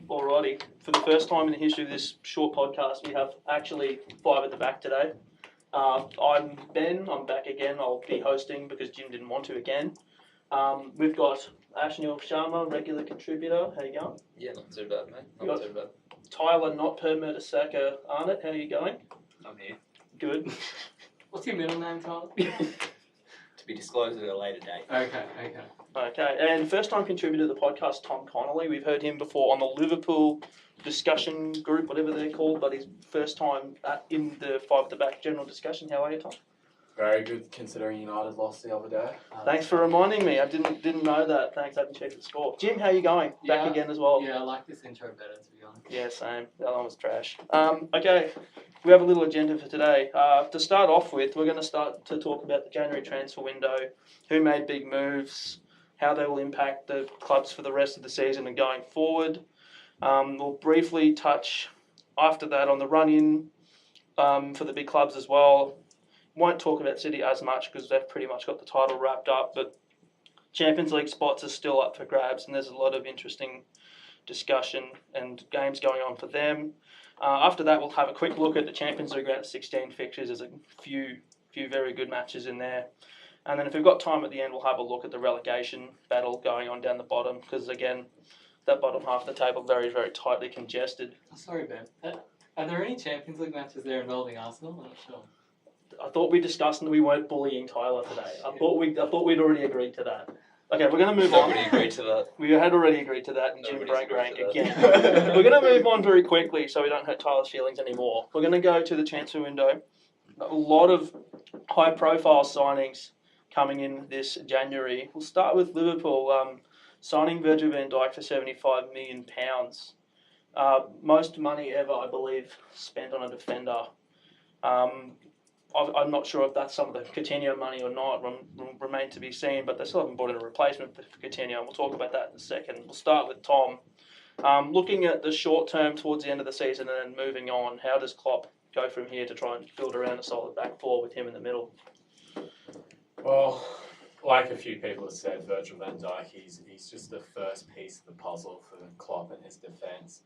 Alrighty, for the first time in the history of this short podcast, we have actually 5 at the back today. I'm Ben, I'm back again. I'll be hosting because Jim didn't want to again. We've got Ashnil Sharma, regular contributor. How you going? Yeah, not too bad, mate. Not too bad. Tyler, not per Murtasaka, Arnott. How you going? I'm here. Good. What's your middle name, Tyler? To be disclosed at a later date. Okay, and first time contributor to the podcast, Tom Connolly. We've heard him before on the Liverpool discussion group, whatever they're called, but his first time in the 5 at the back general discussion. How are you, Tom? Very good, considering United lost the other day. Thanks for reminding me. I didn't know that. Thanks, I haven't checked the score. Jim, how are you going? Back again as well. Yeah, I like this intro better, to be honest. Yeah, same. The other one was trash. Okay, we have a little agenda for today. To start off with, we're going to start to talk about the January transfer window, who made big moves, how they will impact the clubs for the rest of the season and going forward. We'll briefly touch after that on the run-in for the big clubs as well. Won't talk about City as much because they've pretty much got the title wrapped up, but Champions League spots are still up for grabs and there's a lot of interesting discussion and games going on for them. After that, we'll have a quick look at the Champions League round of 16 fixtures. There's a few very good matches in there. And then if we've got time at the end, we'll have a look at the relegation battle going on down the bottom because, again, that bottom half of the table very, very tightly congested. Sorry, Ben. Are there any Champions League matches there involving Arsenal? I'm not sure. I thought we discussed that we weren't bullying Tyler today. I thought we'd already agreed to that. Okay, we're going to move on. Nobody agreed to that. We had already agreed to that, and Jim Nobody's break rank agreed to again. We're going to move on very quickly so we don't hurt Tyler's feelings anymore. We're going to go to the transfer window. A lot of high-profile signings coming in this January. We'll start with Liverpool signing Virgil van Dijk for £75 million. Most money ever, I believe, spent on a defender. I'm not sure if that's some of the Coutinho money or not, remain to be seen, but they still haven't brought in a replacement for Coutinho, and we'll talk about that in a second. We'll start with Tom. Looking at the short term towards the end of the season and then moving on, how does Klopp go from here to try and build around a solid back four with him in the middle? Well, like a few people have said, Virgil van Dijk, he's just the first piece of the puzzle for Klopp and his defence.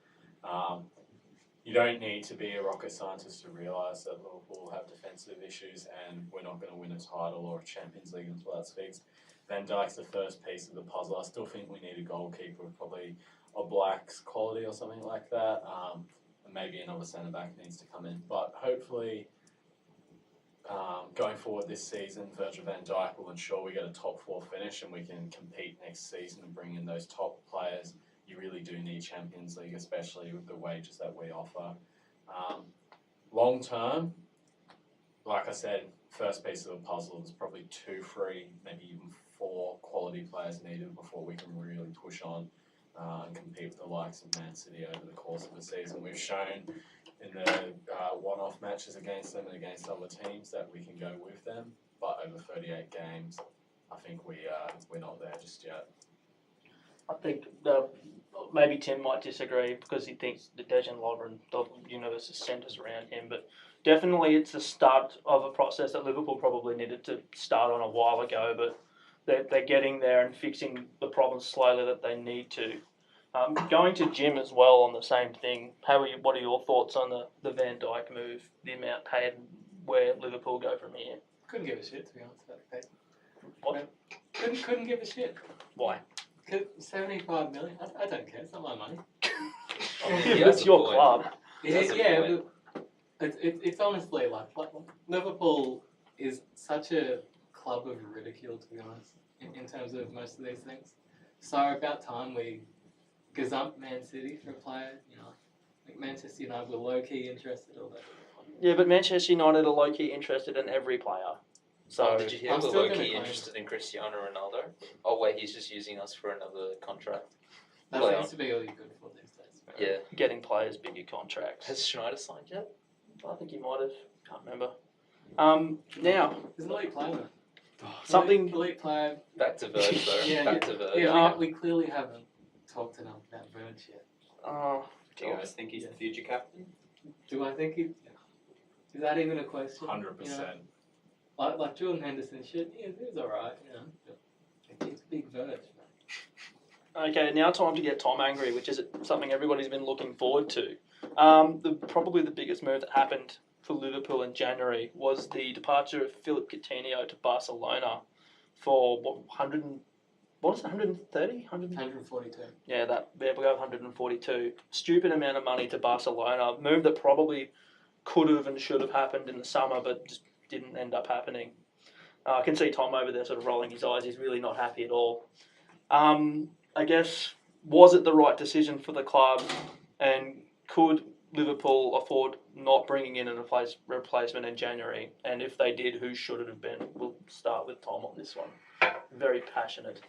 You don't need to be a rocket scientist to realise that Liverpool have defensive issues and we're not going to win a title or a Champions League until that's fixed. Van Dijk's the first piece of the puzzle. I still think we need a goalkeeper of probably Oblak's quality or something like that. And maybe another centre-back needs to come in. But hopefully, going forward this season, Virgil van Dijk will ensure we get a top 4 finish and we can compete next season and bring in those top players. You really do need Champions League, especially with the wages that we offer. Long term, like I said, first piece of the puzzle is probably 2, 3, maybe even 4 quality players needed before we can really push on and compete with the likes of Man City over the course of the season. We've shown in the one-off matches against them and against other teams that we can go with them, but over 38 games, I think we're not there just yet. I think maybe Tim might disagree because he thinks the Dejan Lovren, the universe centres around him, but definitely it's the start of a process that Liverpool probably needed to start on a while ago, but they're getting there and fixing the problems slowly that they need to. Going to Jim as well on the same thing, what are your thoughts on the Van Dijk move, the amount paid, and where Liverpool go from here? Couldn't give a shit, to be honest about the pay. What? Couldn't give a shit. Why? 75 million. I don't care. It's not my money. It's your club. Yeah, but it's honestly like Liverpool is such a club of ridicule, to be honest, in terms of most of these things. So about time we gazump Man City for a player. You know, like Manchester United were low key interested. All that. Yeah, but Manchester United are low key interested in every player. So did you hear I'm we're still low gonna key claim interested in Cristiano Ronaldo? Oh wait, he's just using us for another contract. That Well, seems to be all you're good for these days. Yeah. getting players bigger contracts. Has Schneider signed yet? I think he might have. Can't remember. Now He's an elite player. something. Elite player. Back to Verge though. Yeah, Back to Verge. Yeah, we clearly haven't talked enough about Verge yet. Do you guys think he's the future captain? Do I think he? Is that even a question? 100%. Like Jordan Henderson shit, he was alright, you know. It's big Verge, Okay, now time to get Tom angry, which is something everybody's been looking forward to. Probably the biggest move that happened for Liverpool in January was the departure of Philip Coutinho to Barcelona for what 130? 142. Yeah, there we go, 142. Stupid amount of money to Barcelona. Move that probably could have and should have happened in the summer, but just didn't end up happening. I can see Tom over there sort of rolling his eyes. He's really not happy at all. I guess, was it the right decision for the club, and could Liverpool afford not bringing in a replacement in January? And if they did, who should it have been? We'll start with Tom on this one. Very passionate.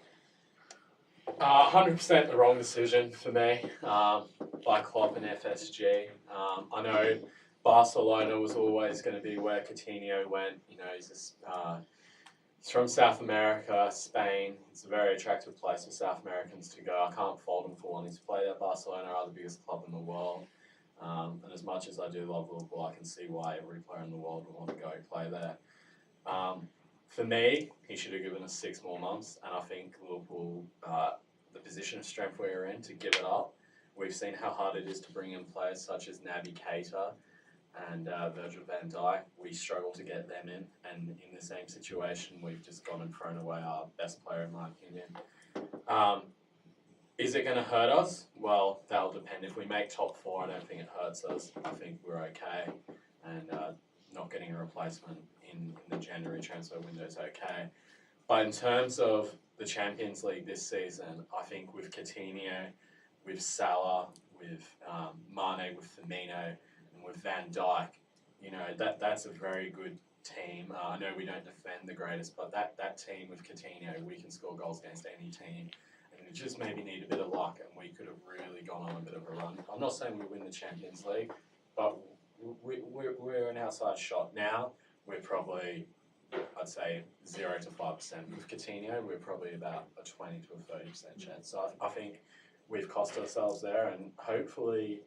100% the wrong decision for me by Klopp and FSG. I know Barcelona was always going to be where Coutinho went. You know, he's from South America, Spain. It's a very attractive place for South Americans to go. I can't fault him for wanting to play there. Barcelona are the biggest club in the world. And as much as I do love Liverpool, I can see why every player in the world would want to go play there. For me, he should have given us 6 more months, and I think Liverpool, the position of strength we're in, to give it up. We've seen how hard it is to bring in players such as Naby Keita and Virgil van Dijk. We struggle to get them in, and in the same situation, we've just gone and thrown away our best player, in my opinion. Is it going to hurt us? Well, that'll depend. If we make top 4, I don't think it hurts us. I think we're okay, and not getting a replacement in the January transfer window is okay. But in terms of the Champions League this season, I think with Coutinho, with Salah, with Mane, with Firmino, and with Van Dijk, you know, that's a very good team. I know we don't defend the greatest, but that team with Coutinho, we can score goals against any team. And we just maybe need a bit of luck, and we could have really gone on a bit of a run. I'm not saying we win the Champions League, but we're an outside shot. Now, we're probably, I'd say, 0 to 5%. With Coutinho, we're probably about a 20 to a 30% chance. So I think we've cost ourselves there, and hopefully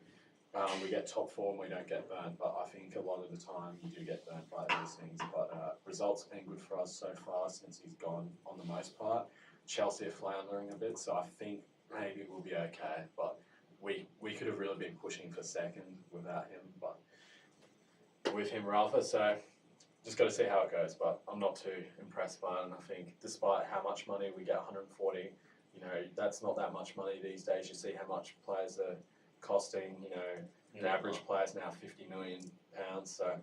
we get top 4 and we don't get burnt. But I think a lot of the time you do get burnt by these things. But results have been good for us so far since he's gone on the most part. Chelsea are floundering a bit, so I think maybe we'll be okay. But we could have really been pushing for second without him, but with him rather. So just got to see how it goes. But I'm not too impressed by it, and I think despite how much money we get, 140, you know, that's not that much money these days. You see how much players are costing. You know, an average player's now £50 million. So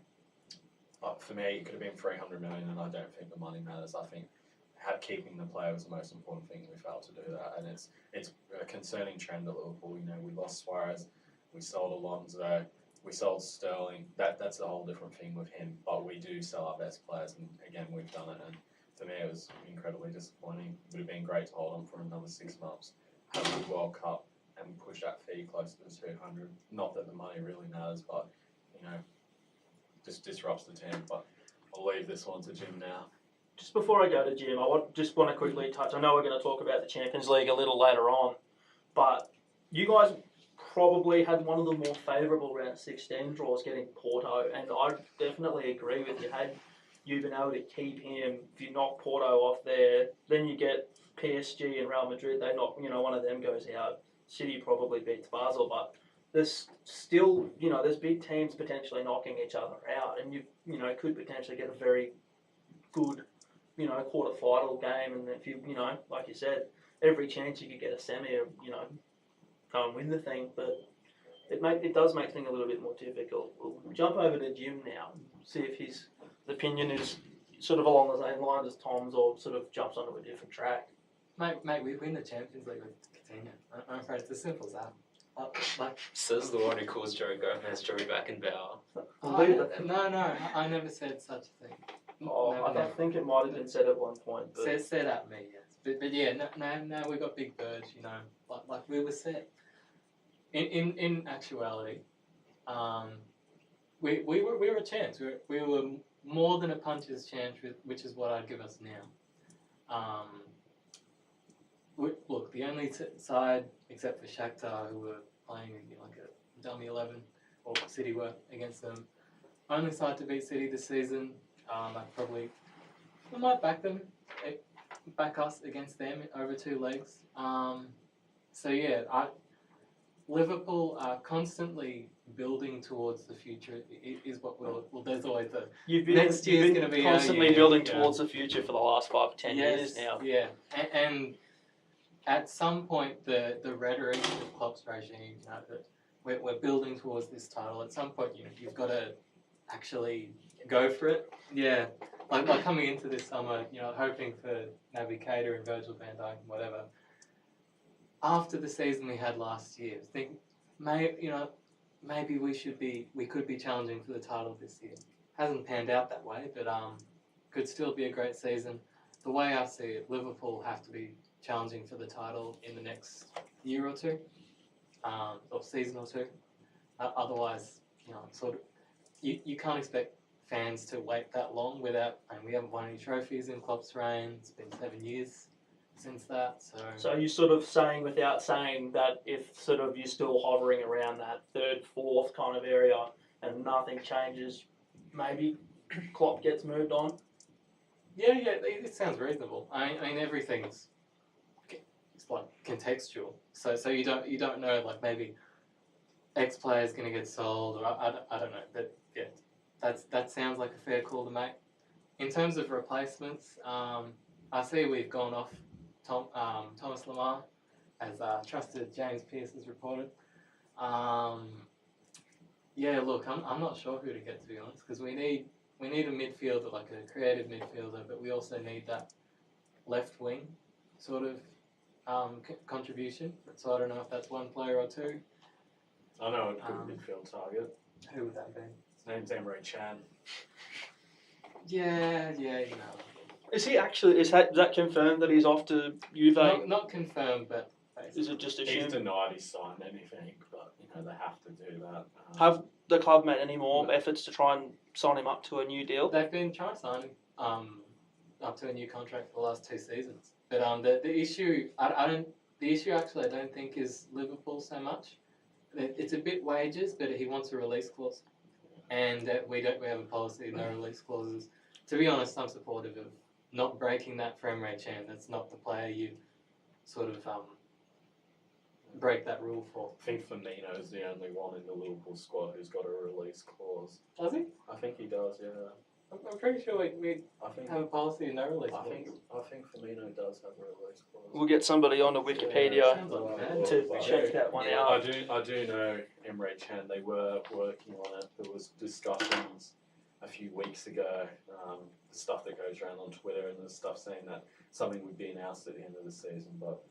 for me, it could have been 300 million, and I don't think the money matters. I think keeping the player was the most important thing. We failed to do that, and it's a concerning trend at Liverpool. You know, we lost Suarez, we sold Alonso, we sold Sterling. That's a whole different thing with him. But we do sell our best players, and again, we've done it. And for me, it was incredibly disappointing. It would have been great to hold on for another 6 months, have a World Cup, and push that fee closer to 200. Not that the money really matters, but you know, just disrupts the team. But I'll leave this one to Jim now. Just before I go to Jim, I just want to quickly touch. I know we're going to talk about the Champions League a little later on, but you guys probably had one of the more favourable round of 16 draws getting Porto, and I definitely agree with you. Had you been able to keep him, if you knock Porto off there, then you get PSG and Real Madrid. They knock, you know, one of them goes out. City probably beats Basel, but there's still, you know, there's big teams potentially knocking each other out, and you know, could potentially get a very good, you know, quarter-final game, and if you know, like you said, every chance you could get a semi, or, you know, go and win the thing, but it does make things a little bit more difficult. We'll jump over to Jim now, see if his opinion is sort of along the same lines as Tom's, or sort of jumps onto a different track. Mate, we win the Champions League with Coutinho. I'm afraid it's as simple as that. Says the one who calls Joe Gomez Joey Beckenbauer. No, I never said such a thing. Oh, I think it might have been said at one point. But Said at me, yes. But yeah, no, we got big birds, you know, like we were set. In actuality, we were a chance. We were more than a puncher's chance, which is what I'd give us now. Look, the only side except for Shakhtar who were playing like a dummy 11, or City were against them. Only side to beat City this season. We might back them, back us against them over 2 legs. So yeah, Liverpool are constantly building towards the future. Is what well, there's always the You've been, next you've year's been going to be our constantly year. building Yeah. towards the future for the last 5 to 10 years now. Yeah, and at some point the rhetoric of Klopp's regime, that we're building towards this title. At some point, you've got to actually go for it. Yeah, like coming into this summer, hoping for Naby Keita and Virgil van Dijk and whatever. After the season we had last year, maybe we could be challenging for the title this year. Hasn't panned out that way, but could still be a great season. The way I see it, Liverpool have to be challenging for the title in the next year or two, or season or two. Otherwise, sort of, you can't expect fans to wait that long without, and we haven't won any trophies in Klopp's reign. It's been 7 years since that, So are you sort of saying, without saying, that if sort of you're still hovering around that third, fourth kind of area and nothing changes, maybe Klopp gets moved on? Yeah, it sounds reasonable. I mean everything's it's like contextual. So you don't know, like maybe X player is going to get sold, or I don't know. But yeah, that sounds like a fair call to make. In terms of replacements, I see we've gone off Thomas Lemar, as trusted James Pearce has reported. Yeah, look, I'm not sure who to get, to be honest, because we need a midfielder, like a creative midfielder, but we also need that left wing sort of contribution. So I don't know if that's one player or two. I know a good midfield target. Who would that be? His name's Emre Can. Yeah, Is he actually, is that confirmed that he's off to Juve? Not confirmed, but basically. Is it just He's assumed? denied he's signed anything, but they have to do that. Have the club made any more efforts to try and sign him up to a new deal? They've been trying to sign him up to a new contract for the last 2 seasons. But the issue, the issue actually I don't think is Liverpool so much. It's a bit wages, but he wants a release clause, and we have a policy of no release clauses. To be honest, I'm supportive of not breaking that for Emre Can. That's not the player you sort of break that rule for. I think Firmino's the only one in the Liverpool squad who's got a release clause. Does he? I think he does, yeah. I'm pretty sure we I think have a policy of no release I clause. think Firmino does have a release clause. We'll get somebody on the Wikipedia Sounds like mad. to check that one Yeah. out. I do know Emre Can. They were working on it. There was discussions a few weeks ago. The stuff that goes around on Twitter, and there's stuff saying that something would be announced at the end of the season. But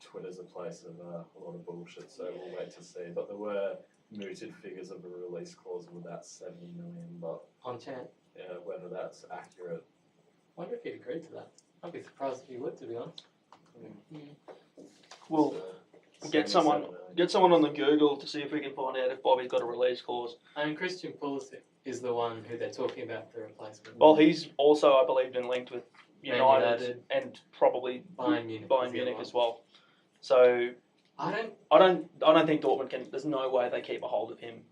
Twitter's a place of a lot of bullshit, so we'll wait to see. But there were mooted figures of a release clause of about 70 million. But On Chan. yeah, whether that's accurate. Wonder if he'd agreed to that. I'd be surprised if he would, to be honest. We'll So, get 77 someone million. get someone on the Google to see if we can find out if Bobby's got a release clause. And Christian Pulisic is the one who they're talking about the replacement. Well, he's also, I believe, been linked with Man United United. and probably Bayern Munich. Bayern is the Munich other as well. So one. I don't. I don't think Dortmund can. There's no way they keep a hold of him.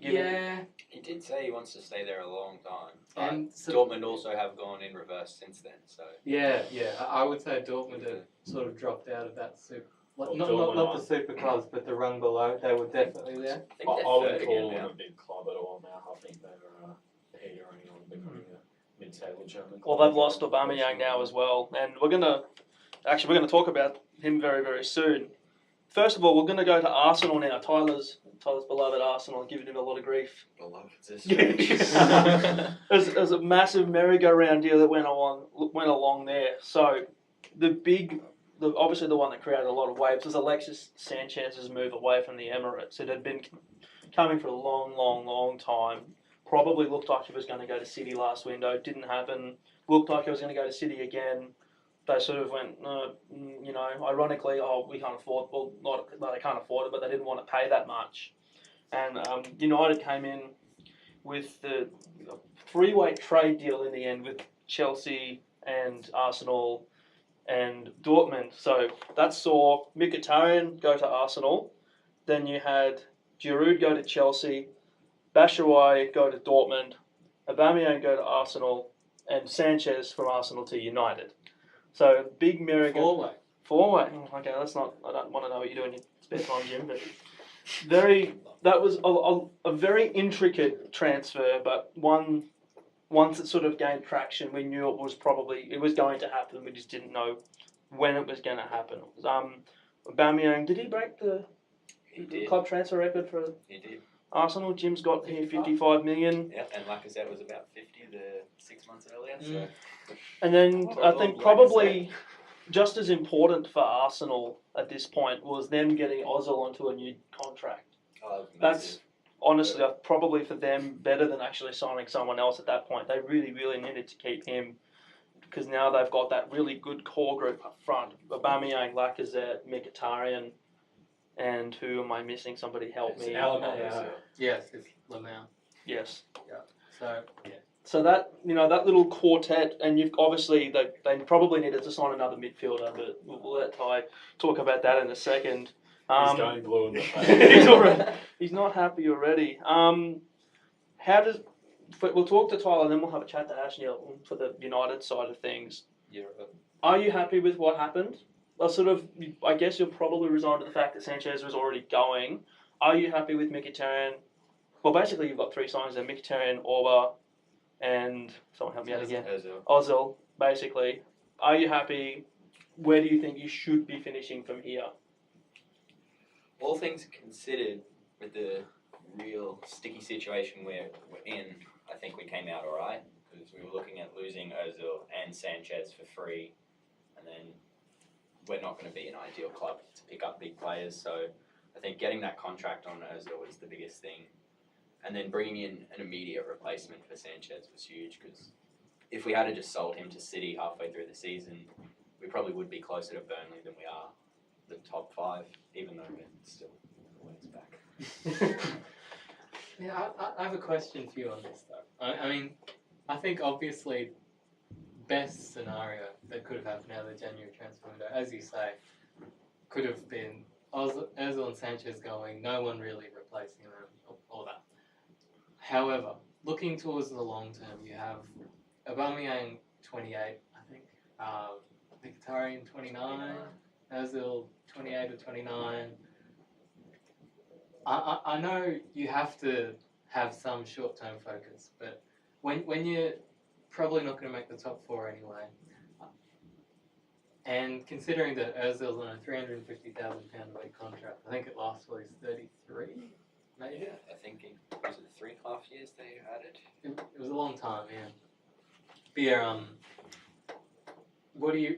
Given- Yeah. He did say he wants to stay there a long time. But And so, Dortmund also have gone in reverse since then. So Yeah. I would say Dortmund have sort of dropped out of that super. Well, Not Dortmund the super clubs, but the rung below. They were definitely there. I think I they're wouldn't third call again them now. a big club at all now. I think they're teetering on becoming a mid-table German Well, club. they've lost Aubameyang now as well, and we're gonna talk about him very, very soon. First of all, we're gonna go to Arsenal now. Tyler's beloved Arsenal, giving him a lot of grief. Beloved this. There's a massive merry-go-round deal that went along there. So obviously the one that created a lot of waves was Alexis Sanchez's move away from the Emirates. It had been coming for a long, long, long time. Probably looked like he was going to go to City last window. Didn't happen. Looked like he was going to go to City again. They sort of went, ironically, we can't afford. Well, not that they can't afford it, but they didn't want to pay that much. And United came in with the three-way trade deal in the end with Chelsea and Arsenal and Dortmund. So that saw Mkhitaryan go to Arsenal. Then you had Giroud go to Chelsea, Batshuayi go to Dortmund, Aubameyang go to Arsenal, and Sanchez from Arsenal to United. So big merry-go-round. Forward. Okay, let's not. I don't want to know what you do in your spare time, Jim. But that was a very intricate transfer, but once it sort of gained traction, we knew it was going to happen. We just didn't know when it was going to happen. Aubameyang, did he break the club transfer record for He did. Arsenal? Jim's got here 55 million. Yeah, and Lacazette was about 50 the 6 months earlier. So. And then Oh, I God, think Lacazette. probably just as important for Arsenal at this point was them getting Ozil onto a new contract. Oh, That's honestly probably for them better than actually signing someone else at that point. They really, really needed to keep him because now they've got that really good core group up front. Aubameyang, Lacazette, Mkhitaryan, and who am I missing? Somebody help me. Yes, it's Lamau. Yes. So yeah. So that that little quartet, and you've obviously they probably needed to sign another midfielder, but we'll let Ty talk about that in a second. He's going blue in the face. He's not happy already. We'll talk to Tyler, and then we'll have a chat to Ash Neil for the United side of things. Are you happy with what happened? I guess you're probably resigned to the fact that Sanchez was already going. Are you happy with Mkhitaryan? Well, basically you've got three signings there: Mkhitaryan, Orba, and someone help me out again. Ozil, basically. Are you happy? Where do you think you should be finishing from here? All things considered, with the real sticky situation we're in, I think we came out alright because we were looking at losing Ozil and Sanchez for free, and then we're not going to be an ideal club to pick up big players. So I think getting that contract on Ozil was the biggest thing, and then bringing in an immediate replacement for Sanchez was huge because if we had just sold him to City halfway through the season, we probably would be closer to Burnley than we are the top 5, even though we're still a ways back. Yeah, I have a question for you on this though. I mean, I think obviously best scenario that could have happened out of the January transfer window, as you say, could have been Ozil and Sanchez going, no one really replacing them, all that. However, looking towards the long term, you have Aubameyang 28, I think, Mkhitaryan 29, Ozil 28 or 29. I know you have to have some short-term focus, but when you're probably not going to make the top 4 anyway, and considering that Ozil's on a £350,000 a week contract, I think it lasts till he's 33, maybe? Yeah, I think was it 3.5 years they added? It was a long time, yeah. But yeah,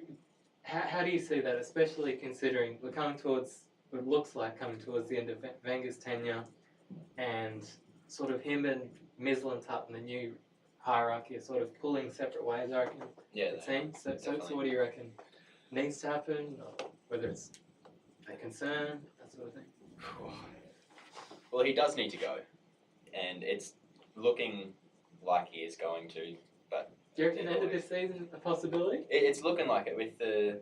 how do you see that, especially considering we're coming towards, what it looks like coming towards the end of Wenger's tenure, and sort of him and Mislintat and the new hierarchy are sort of pulling separate ways, I reckon, it seems. So what do you reckon needs to happen, or whether it's a concern, that sort of thing? Well, he does need to go, and it's looking like he is going to, but do you reckon end of this season a possibility? It's looking like it with the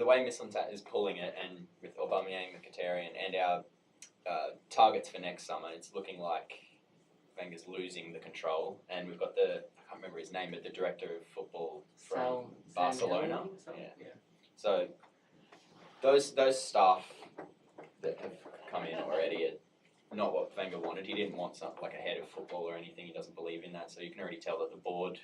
way Mislintat is pulling it, and with Aubameyang, Mkhitaryan, and our targets for next summer. It's looking like Wenger's losing the control, and we've got I can't remember his name, but the director of football from Barcelona. Yeah. So those staff that have come in already are not what Wenger wanted. He didn't want something like a head of football or anything. He doesn't believe in that. So you can already tell that the board,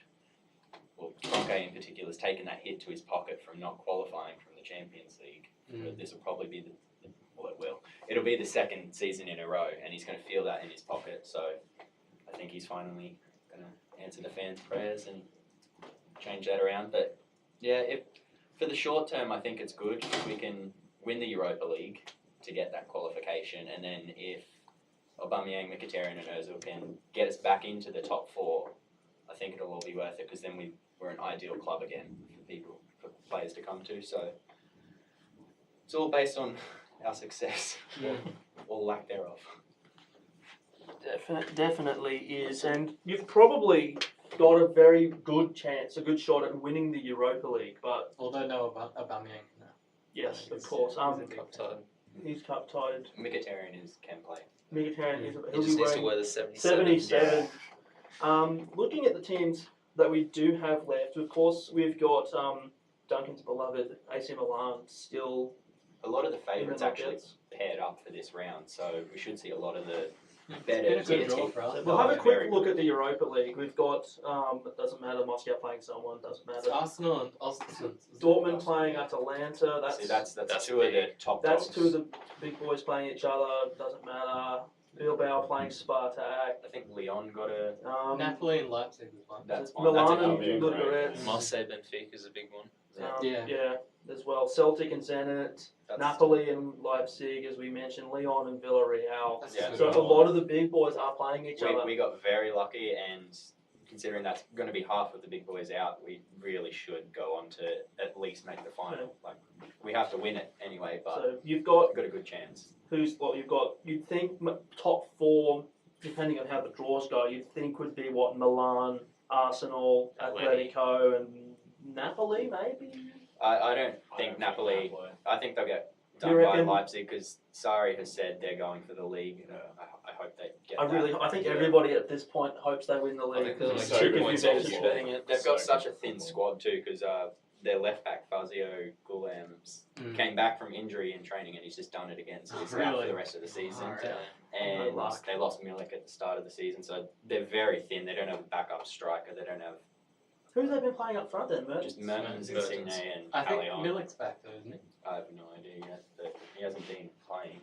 well, Kroenke in particular, has taken that hit to his pocket from not qualifying from the Champions League. But this will probably be it'll be the second season in a row, and he's going to feel that in his pocket. So I think he's finally going to answer the fans' prayers and change that around. But yeah, for the short term, I think it's good if we can win the Europa League to get that qualification, and then if Aubameyang, Mkhitaryan and Ozil can get us back into the top 4, I think it'll all be worth it, because then we're an ideal club again for players to come to. So it's all based on our success, or lack thereof. Definitely is, and you've probably got a very good chance, a good shot at winning the Europa League. But although no Aubameyang, no. Yes, of course. He's cup tied. Mkhitaryan can play. Mkhitaryan He he'll just be needs to wearing wear the 77. 77. Looking at the teams that we do have left, of course, we've got Duncan's beloved AC Milan still A lot of the in the favourites actually knockouts. paired up for this round, so we should see a lot of the It's better been a good tier draw teams. for us. So we'll have a quick Very look good. at the Europa League. We've got, it doesn't matter, Moscow playing someone, doesn't It's matter. Arsenal and Austin. Dortmund playing Atalanta, See, that's that's two two of of the the top that's dogs. two of the big boys playing each other, doesn't matter. Bilbao playing Spartak. I think Leon got a. Napoli and Leipzig as well. That's one. Milan That's a and huge Ludogorets. one. Marseille Benfica is a big one. Yeah. As well. Celtic and Zenit, That's- Napoli and Leipzig, as we mentioned, Lyon and Villarreal. That's Yeah, a good So one. a lot of the big boys are playing each other. We got very lucky, and considering that's going to be half of the big boys out, we really should go on to at least make the final. Like, we have to win it anyway, but So you've got we've got a good chance. you'd think top four, depending on how the draws go, you'd think would be what, Milan, Arsenal, Atletico, and Napoli maybe. I don't think Napoli. I think they'll get You done by reckon? Leipzig because Sarri has said they're going for the league. I hope they get that. I think everybody at this point hopes they win the league. think Because there's I'm so sick good of you points guys on just the betting ball. it. They've got So such a good thin football. squad too because their left back Fazio Goulam's came back from injury in training and he's just done it again, so he's out for Really? the rest of the season. Alright. And No luck. they lost Milik at the start of the season, so they're very thin. They don't have a backup striker. They don't have Who's they been playing up front then, Mertens? just Mertens, Mertens. Insigne, and I think Callejon. Milik's back though, isn't he? I have no idea yet, but he hasn't been playing.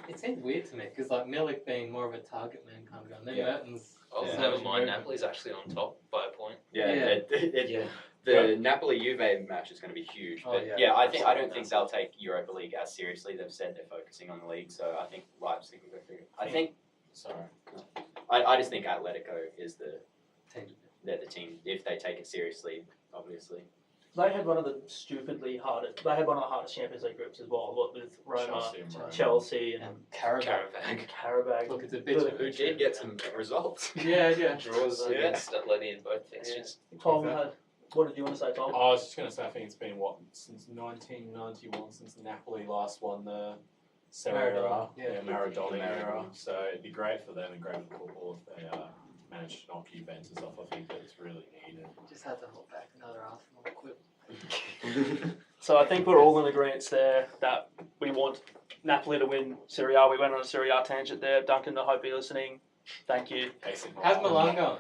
It seems weird to me because like Milik being more of a target man kind of guy, and then Yeah. Mertens. Oh, Yeah. never mind. Napoli's actually on top by a point. Yeah, Yeah. the Napoli Juve match is going to be huge. Oh, But yeah. I don't think they'll take Europa League as seriously. They've said they're focusing on the league, so I think Leipzig will go through. I think Sorry. I just think Atletico is Team. they're the team if they take it seriously. Obviously, They had one of the stupidly hardest. They had one of the hardest Champions League groups as well. What with Roma, Chelsea and Chelsea, Roma. and And Carabao. Caravag. Karabag. Look, it's a bit. who did get some results. Yeah, yeah. Draws. Yeah. Against Atleti in both fixtures. Tom had. What did you want to say, Tom? I was just going to say, I think it's been, since 1991, since Napoli last won the Serie A, Maradona, yeah. Maradona era. Maradona. So it'd be great for them and great for football if they manage to knock Juventus off. I think that it's really needed. Just had to hold back another Arsenal clip. So I think we're all in agreement there that we want Napoli to win Serie A. We went on a Serie A tangent there. Duncan, I hope you're listening. Thank you. Basically. How's Milan going?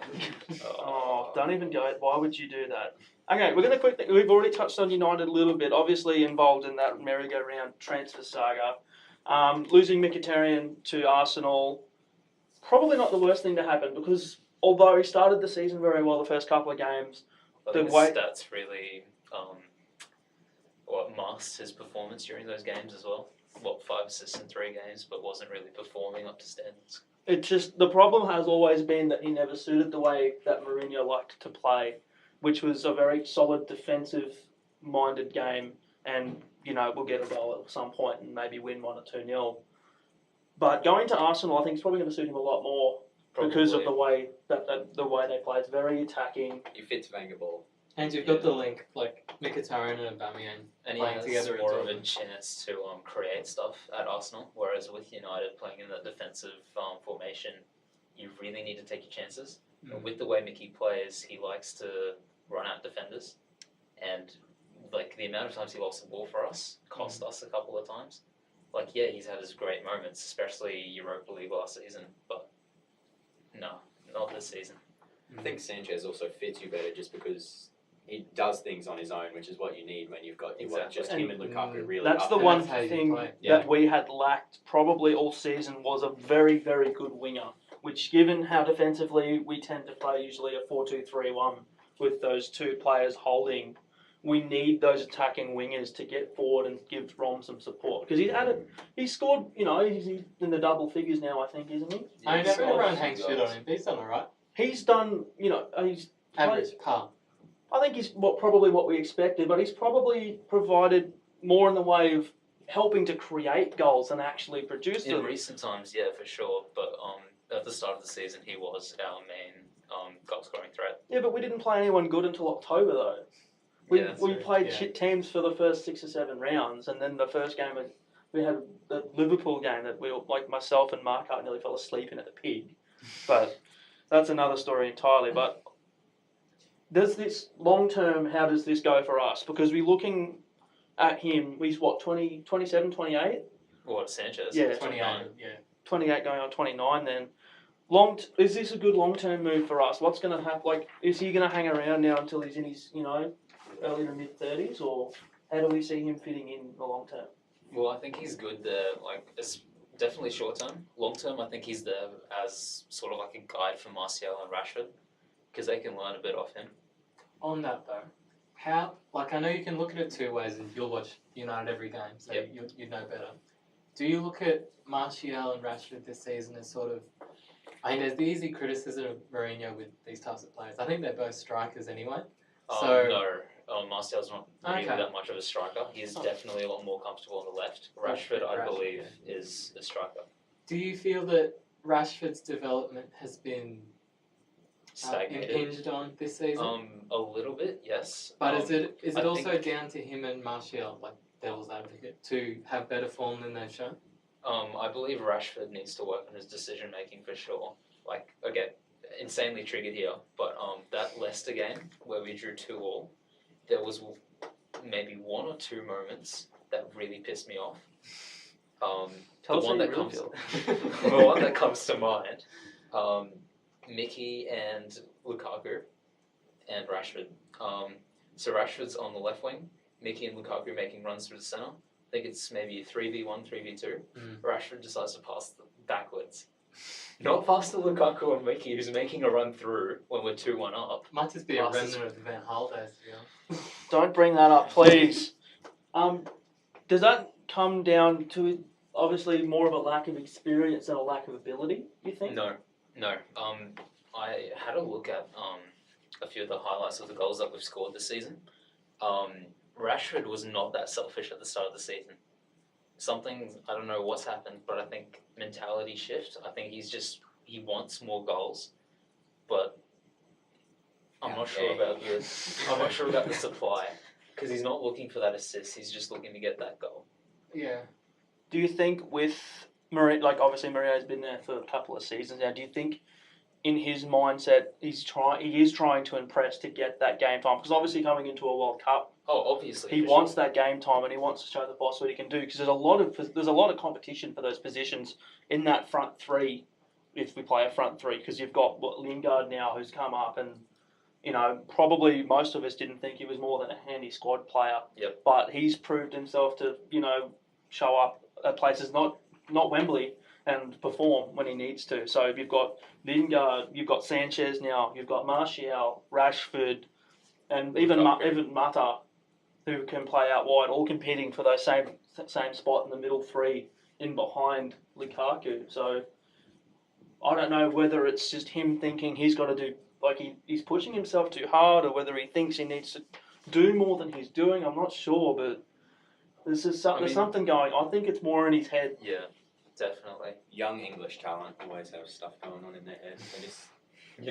Oh, don't even go. Why would you do that? Okay, we're going to we've already touched on United a little bit, obviously involved in that merry-go-round transfer saga. Losing Mkhitaryan to Arsenal, probably not the worst thing to happen because although he started the season very well the first couple of games, I The think way- his stats really masked his performance during those games as well. 5 assists in 3 games, but wasn't really performing up to standards. it just the problem has always been that he never suited the way that Mourinho liked to play, which was a very solid defensive-minded game, and we'll get a goal at some point and maybe win 1 or 2-0. But going to Arsenal, I think it's probably going to suit him a lot more because of the way the way they play. It's very attacking. He fits Wenger ball. And you've got the link, like Mkhitaryan and Aubameyang. And he Playing has together more in of a team. chance to create stuff at Arsenal, whereas with United playing in the defensive formation, you really need to take your chances. And with the way Mickey plays, he likes to run out defenders, and the amount of times he lost the ball for us cost us a couple of times. He's had his great moments, especially Europa League last season, but no, not this season. I think Sanchez also fits you better just because he does things on his own, which is what you need when you've got Exactly. just him and Lukaku really. That's up the there. one that's how you thing play. that we had lacked probably all season was a very, very good winger, which given how defensively we tend to play usually a 4-2-3-1 with those 2 players holding, we need those attacking wingers to get forward and give Rom some support. Because he's scored, he's in the double figures now, I think, isn't he? I mean, he's everyone got hangs some shit goals. on him. He's done alright. He's done, he's Average, calm. I think he's probably what we expected, but he's probably provided more in the way of helping to create goals than actually produce In them. recent times, yeah, for sure, but at the start of the season, he was our main goal scoring threat. Yeah, but we didn't play anyone good until October, though. We Yeah, we true. played Yeah. shit teams for the first 6 or 7 rounds, and then the first game we had the Liverpool game that myself and Mark Hart nearly fell asleep in at the Pig. But that's another story entirely. But does this long term? How does this go for us? Because we're looking at him. He's what 20, 27, 28? What, Sanchez? Yeah, 28, yeah. 28 going on 29 then. Is this a good long-term move for us? What's going to happen? Like, is he going to hang around now until he's in his, early to mid-30s? Or how do we see him fitting in the long term? Well, I think he's good there. Like, it's definitely short term. Long term, I think he's there as sort of like a guide for Martial and Rashford because they can learn a bit off him. On that though, I know you can look at it two ways, and you'll watch United every game, so Yep. you know better. Do you look at Martial and Rashford this season as sort of, I mean, there's the easy criticism of Mourinho with these types of players. I think they're both strikers anyway. No, Martial's not really Okay. that much of a striker. He's definitely a lot more comfortable on the left. Rashford, I believe, is a striker. Do you feel that Rashford's development has been Stagnated. impinged on this season? A little bit, yes. But is it I also think- down to him and Martial, like devil's advocate, to have better form than they've shown? I believe Rashford needs to work on his decision making for sure. Like, again, insanely triggered here, but that Leicester game where we drew 2-2, there was maybe one or two moments that really pissed me off. Tell The us one how that you really comes, feel. the one that comes to mind, Mickey and Lukaku and Rashford. So Rashford's on the left wing, Mickey and Lukaku making runs through the centre. I think it's maybe 3v1, 3v2. Rashford decides to pass backwards. Not past the Lukaku and Mickey, who's making a run through when we're 2-1 up. Might just be Passes- a remnant of the Van Gaal days, to be honest. Don't bring that up, please. Does that come down to obviously more of a lack of experience than a lack of ability, you think? No. I had a look at a few of the highlights of the goals that we've scored this season. Rashford was not that selfish at the start of the season. Something, I don't know what's happened, but I think mentality shift. I think he wants more goals, but I'm not sure about the supply because he's not looking for that assist. He's just looking to get that goal. Yeah. Do you think with Mourinho, like obviously Mourinho's been there for a couple of seasons now, do you think in his mindset he is trying to impress to get that game time? Because obviously coming into a World Cup, Oh, obviously. he for wants sure. that game time and he wants to show the boss what he can do because there's a lot of competition for those positions in that front three if we play a front three because you've got Lingard now who's come up and probably most of us didn't think he was more than a handy squad player. Yep. But he's proved himself to show up at places not Wembley and perform when he needs to. So you've got Lingard, you've got Sanchez now, you've got Martial, Rashford, and even Mata, who can play out wide, all competing for those same spot in the middle three in behind Lukaku. So I don't know whether it's just him thinking he's got to do he's pushing himself too hard, or whether he thinks he needs to do more than he's doing. I'm not sure, but there's something going. I think it's more in his head. Yeah, definitely. Young English talent always have stuff going on in their head. They just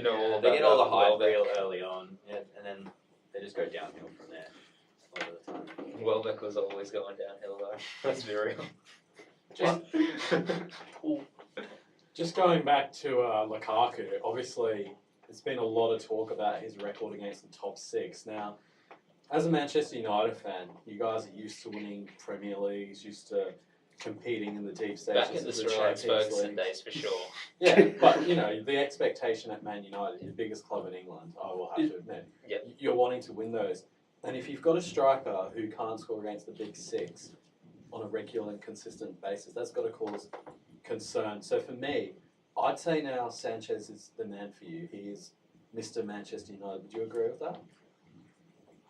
All they get all the hype Welbeck. real early on, and then they just go downhill from there a lot of the time. Welbeck was always going downhill though. Let's be real. Just going back to Lukaku, obviously there's been a lot of talk about his record against the top six. Now, as a Manchester United fan, you guys are used to winning Premier Leagues, used to competing in the deep stages Back in the of the Sir Alex Champions Ferguson League. days for sure. Yeah, but the expectation at Man United, the biggest club in England, I will have to admit, Yep. you're wanting to win those. And if you've got a striker who can't score against the big six on a regular and consistent basis, that's got to cause concern. So for me, I'd say now Sanchez is the man for you. He is Mr. Manchester United. Would you agree with that?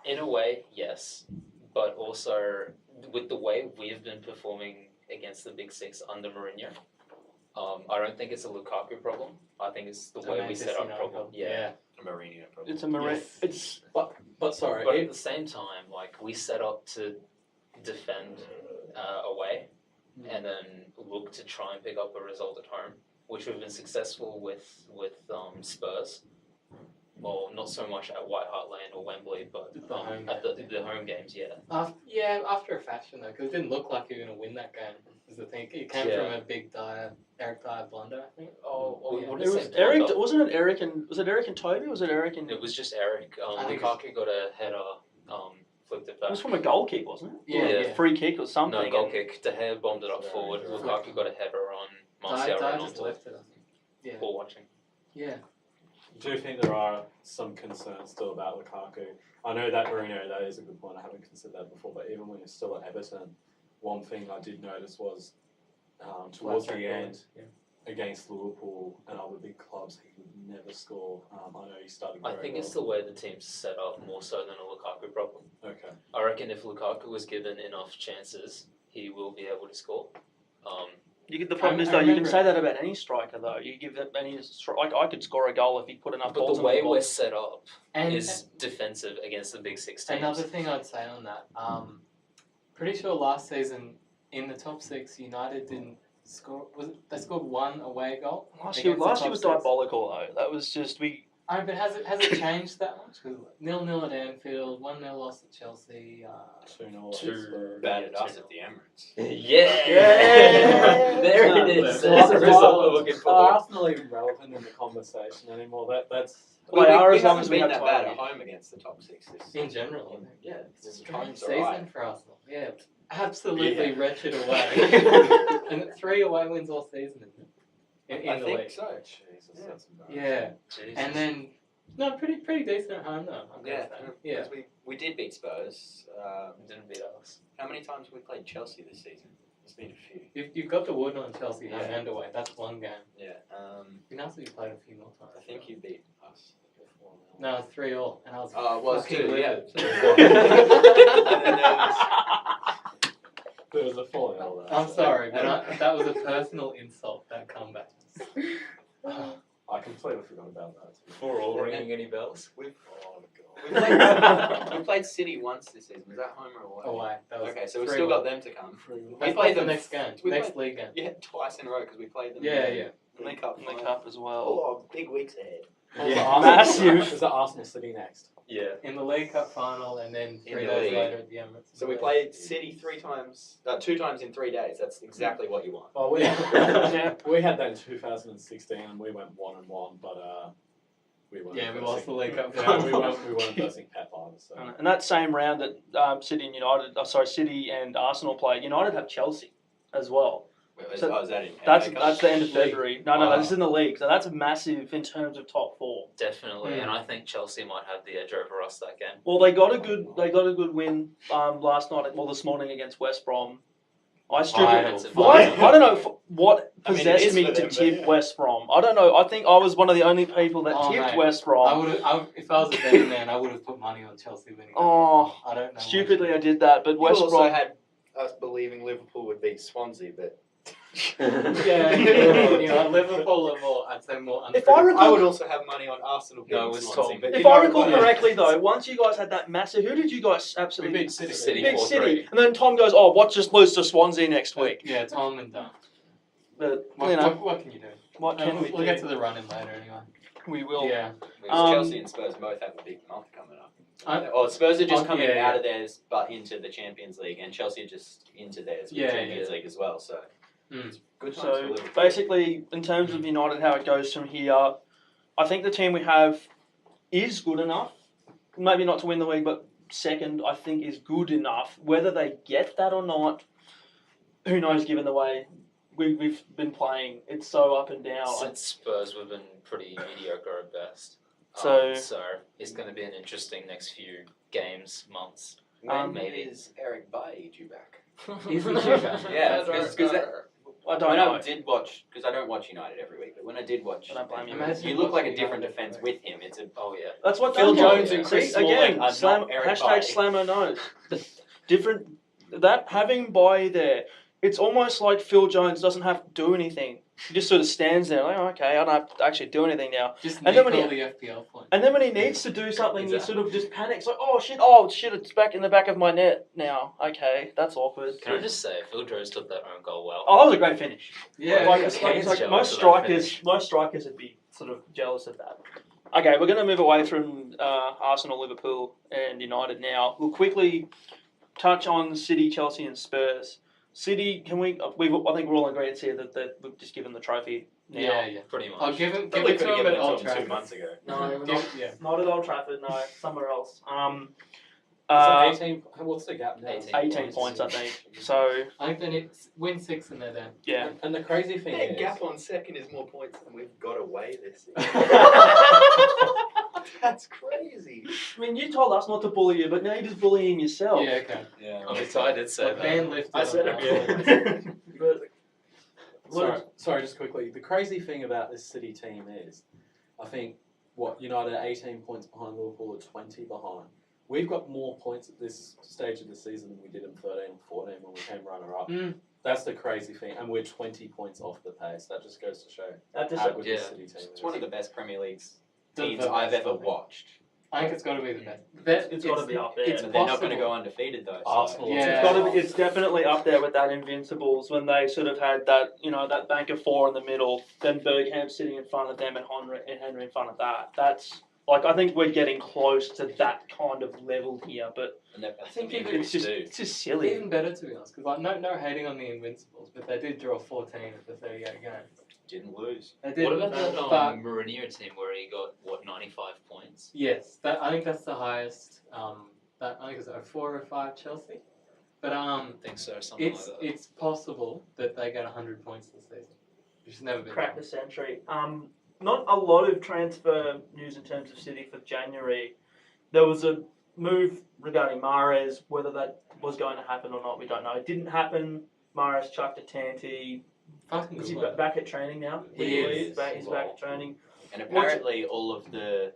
In a way, yes, but also with the way we've been performing against the big six under Mourinho, I don't think it's a Lukaku problem. I think it's the way we set up problem. Yeah. A Mourinho problem. It's a Mourinho. Yes. It's But sorry, But at the same time, we set up to defend away and then look to try and pick up a result at home, which we've been successful with Spurs. Well, not so much at White Hart Lane or Wembley, but The home at the home games, yeah. After a fashion though, because it didn't look like you were going to win that game I think it came Yeah. from a big Eric Dyer blunder, I think. What It did was say Eric. blunder? Wasn't it Eric and was it Eric and Toby? Or was it Eric and? It was just Eric. I think Lukaku got a header, flicked it It back. was from a goal kick, wasn't it? Yeah, Or a yeah. free kick or something. No, goal and- kick. De Gea bombed it up Yeah, forward. yeah. Lukaku got a header on Martial Dyer ran just onto it. left it, I think. Yeah. Ball watching. Yeah. Do you think there are some concerns still about Lukaku? I know that Bruno, that is a good point. I haven't considered that before, but even when you're still at Everton, one thing I did notice was towards the end against Liverpool and other big clubs, he would never score. I know he started. I very think well. it's the way the team's set up more so than a Lukaku problem. Okay. I reckon if Lukaku was given enough chances, he will be able to score. The problem is I though, you can remember- say that about any striker though. You give that any like I could score a goal if he put enough But balls the in way the we're box. set up And is defensive against the big six teams. another thing I'd say on that, pretty sure last season in the top six, United didn't score. They scored one away goal? Last year against the was top six. diabolical though. That was just But has it changed that much? Because 0-0 at Anfield, 1-0 loss at Chelsea. 2-0. Two- Battered us at the Emirates. Yeah! Yeah! There it is. So That's the are result we're looking for. Arsenal even relevant in the conversation anymore? That's Well, they are we as long haven't as we been have that bad time. at home against the top six. In general, I think. Yeah, It's a the strange times season are right. for Arsenal. Yeah, absolutely Yeah. wretched away. And 3 away wins all season, isn't it? In I the think league. so. Jesus, Yeah. that's embarrassing. Yeah, Jesus. and then pretty decent at home though. I'm gonna Yeah, say. Yeah. because we did beat Spurs. Didn't beat us. How many times have we played Chelsea this season? There's been a few. You've got the wood on Chelsea home Yeah. and away. That's one game. Yeah. It'd be nice if you played a few more times. I think you beat us. No, it's 3-3, and I was. Oh, it was fucking 2, yeah. livid. And then there was There was a 4-0 there. I'm sorry, but that was a personal insult. That comeback. I completely forgot about that. For all ringing any bells? Oh, God. we played City once this season. Was that home or away? Away. That was Okay, so we've 3-1. still got them to come. That's played the them- next game. we Next league game. Yeah, twice in a row because we played them. Yeah, in yeah. the cup. In the final. cup as well. Oh, big weeks ahead. Yeah. Massive. Is that Arsenal City next? Yeah. In the League Cup final, and then In 3 the days league. later at the Emirates. So we played City 2 times in 3 days. That's exactly what you want. Well, we Yeah. we had that in 2016 and we went 1-1, but we won. Yeah, we lost the League Cup Yeah, final. we weren't versing Pep either. So. And that same round that City and Arsenal played, United have Chelsea as well. So Is that in That's FA Cup? that's the end of League. February. No, Wow. this is in the league, so that's massive in terms of top 4. Definitely, Mm. and I think Chelsea might have the edge over us that game. Well, they got a good win this morning against West Brom. I don't know what I mean, it possessed is me for to them, but tip yeah. West Brom. I don't know. I think I was one of the only people that Oh, tipped mate. West I Brom. would have, if I was a betting man, I would have put money on Chelsea winning. Oh, I don't know. stupidly I did that, but You West also Brom. had us believing Liverpool would beat Swansea, but Yeah, Liverpool are more. I'd say more. If I recall- I would also have money on Arsenal beating No, it was Swansea. Tom. But If you I know recall what? correctly, though, once you guys had that massive, who did you guys We absolutely beat City. City. Big 4-3. City? And then Tom goes, "Oh, watch us lose to Swansea next week." Yeah, Tom and Dunn. But What can you do? what can we We'll do? get to the run-in later anyway. We will. Yeah. Because Chelsea and Spurs both have a big month coming up. I- Or Spurs are just Oh, coming yeah, out yeah. of theirs, but into the Champions League, and Chelsea are just into theirs with Yeah, Champions yeah. League as well. So Mm. it's good times for So Liverpool. basically, in terms of United, how it goes from here, I think the team we have is good enough. Maybe not to win the league, but second, I think is good enough. Whether they get that or not, who knows? Given the way we've been playing, it's so up and down. Since Spurs, we've been pretty mediocre at best. So- So it's going to be an interesting next few games, months. When maybe. is Eric Bailly due back? He's the due back. Yeah, because I don't when know. I did watch, because I don't watch United every week, but when I did watch, I don't blame you. Imagine you look like a watching different United defence every with him. It's a Oh yeah. That's what Phil Dunn Jones did. and Chris See, Smalling again, are slam, not Eric hashtag Bailly. slammer knows. Different. That having Bailly there, it's almost like Phil Jones doesn't have to do anything. He just sort of stands there like, oh, okay, I don't have to actually do anything now. Just And nick then when all he- the FPL points. And then when he needs to do something, Exactly. he sort of just panics, like, oh shit, it's back in the back of my net now. Okay, that's awkward. Can I just say, Phil Jones took that own goal well. Oh, that was a great finish. Yeah. like, yeah, it's Kane's like jealous most of that strikers, finish. most strikers would be sort of jealous of that. Okay, we're going to move away from Arsenal, Liverpool, and United now. We'll quickly touch on City, Chelsea, and Spurs. City, can we? I think we're all in agreement here that we've just given the trophy now. Yeah. Pretty much. I'll give it Probably to could have him given at it to Old him 2 Trafford. months ago. No, Yeah. not at Old Trafford. No, somewhere else. It's 18. What's the gap now? 18 points, I think. So I think they need win 6 and they're down. yeah. And the crazy thing Their is, gap on second is more points than we've got away this season. That's crazy. I mean, you told us not to bully you, but now you're just bullying yourself. Yeah, okay. Yeah. I'm excited, so Ban lifted. I said on it. that. But sorry, just quickly. The crazy thing about this City team is, I think, United are 18 points behind Liverpool, are 20 behind. We've got more points at this stage of the season than we did in 13-14 when we came runner-up. Mm. That's the crazy thing, and we're 20 points off the pace. That just goes to show that just how good this Yeah. City team is. It's one of the best Premier League's The teams best, I've I ever think. watched. I think it's got to be the best. It's got to be up there. It's But they're not going to possible. go undefeated though. So. Arsenal. Yeah. It's got to be. It's definitely up there with that Invincibles when they sort of had that, that bank of 4 in the middle, then Bergkamp sitting in front of them and Henry in front of that. That's like I think we're getting close to that kind of level here, but And they've had I think some it's injuries just too. silly. Even better, to be honest, because no hating on the Invincibles, but they did draw 14 of the 38 games. Didn't lose. They did, what about that but Mourinho team where he got 95 points? yes, I think that's the highest. That I think it's 04 or 05 Chelsea, but I think so, something like that. it's possible that they get 100 points this season, which has never been Crack done. the century. Not a lot of transfer news in terms of City for January. There was a move regarding Mahrez. Whether that was going to happen or not, we don't know. It didn't happen. Mahrez chucked a tanty. Fucking Is good he one. back at training now? He is. He's back at training. And apparently all of the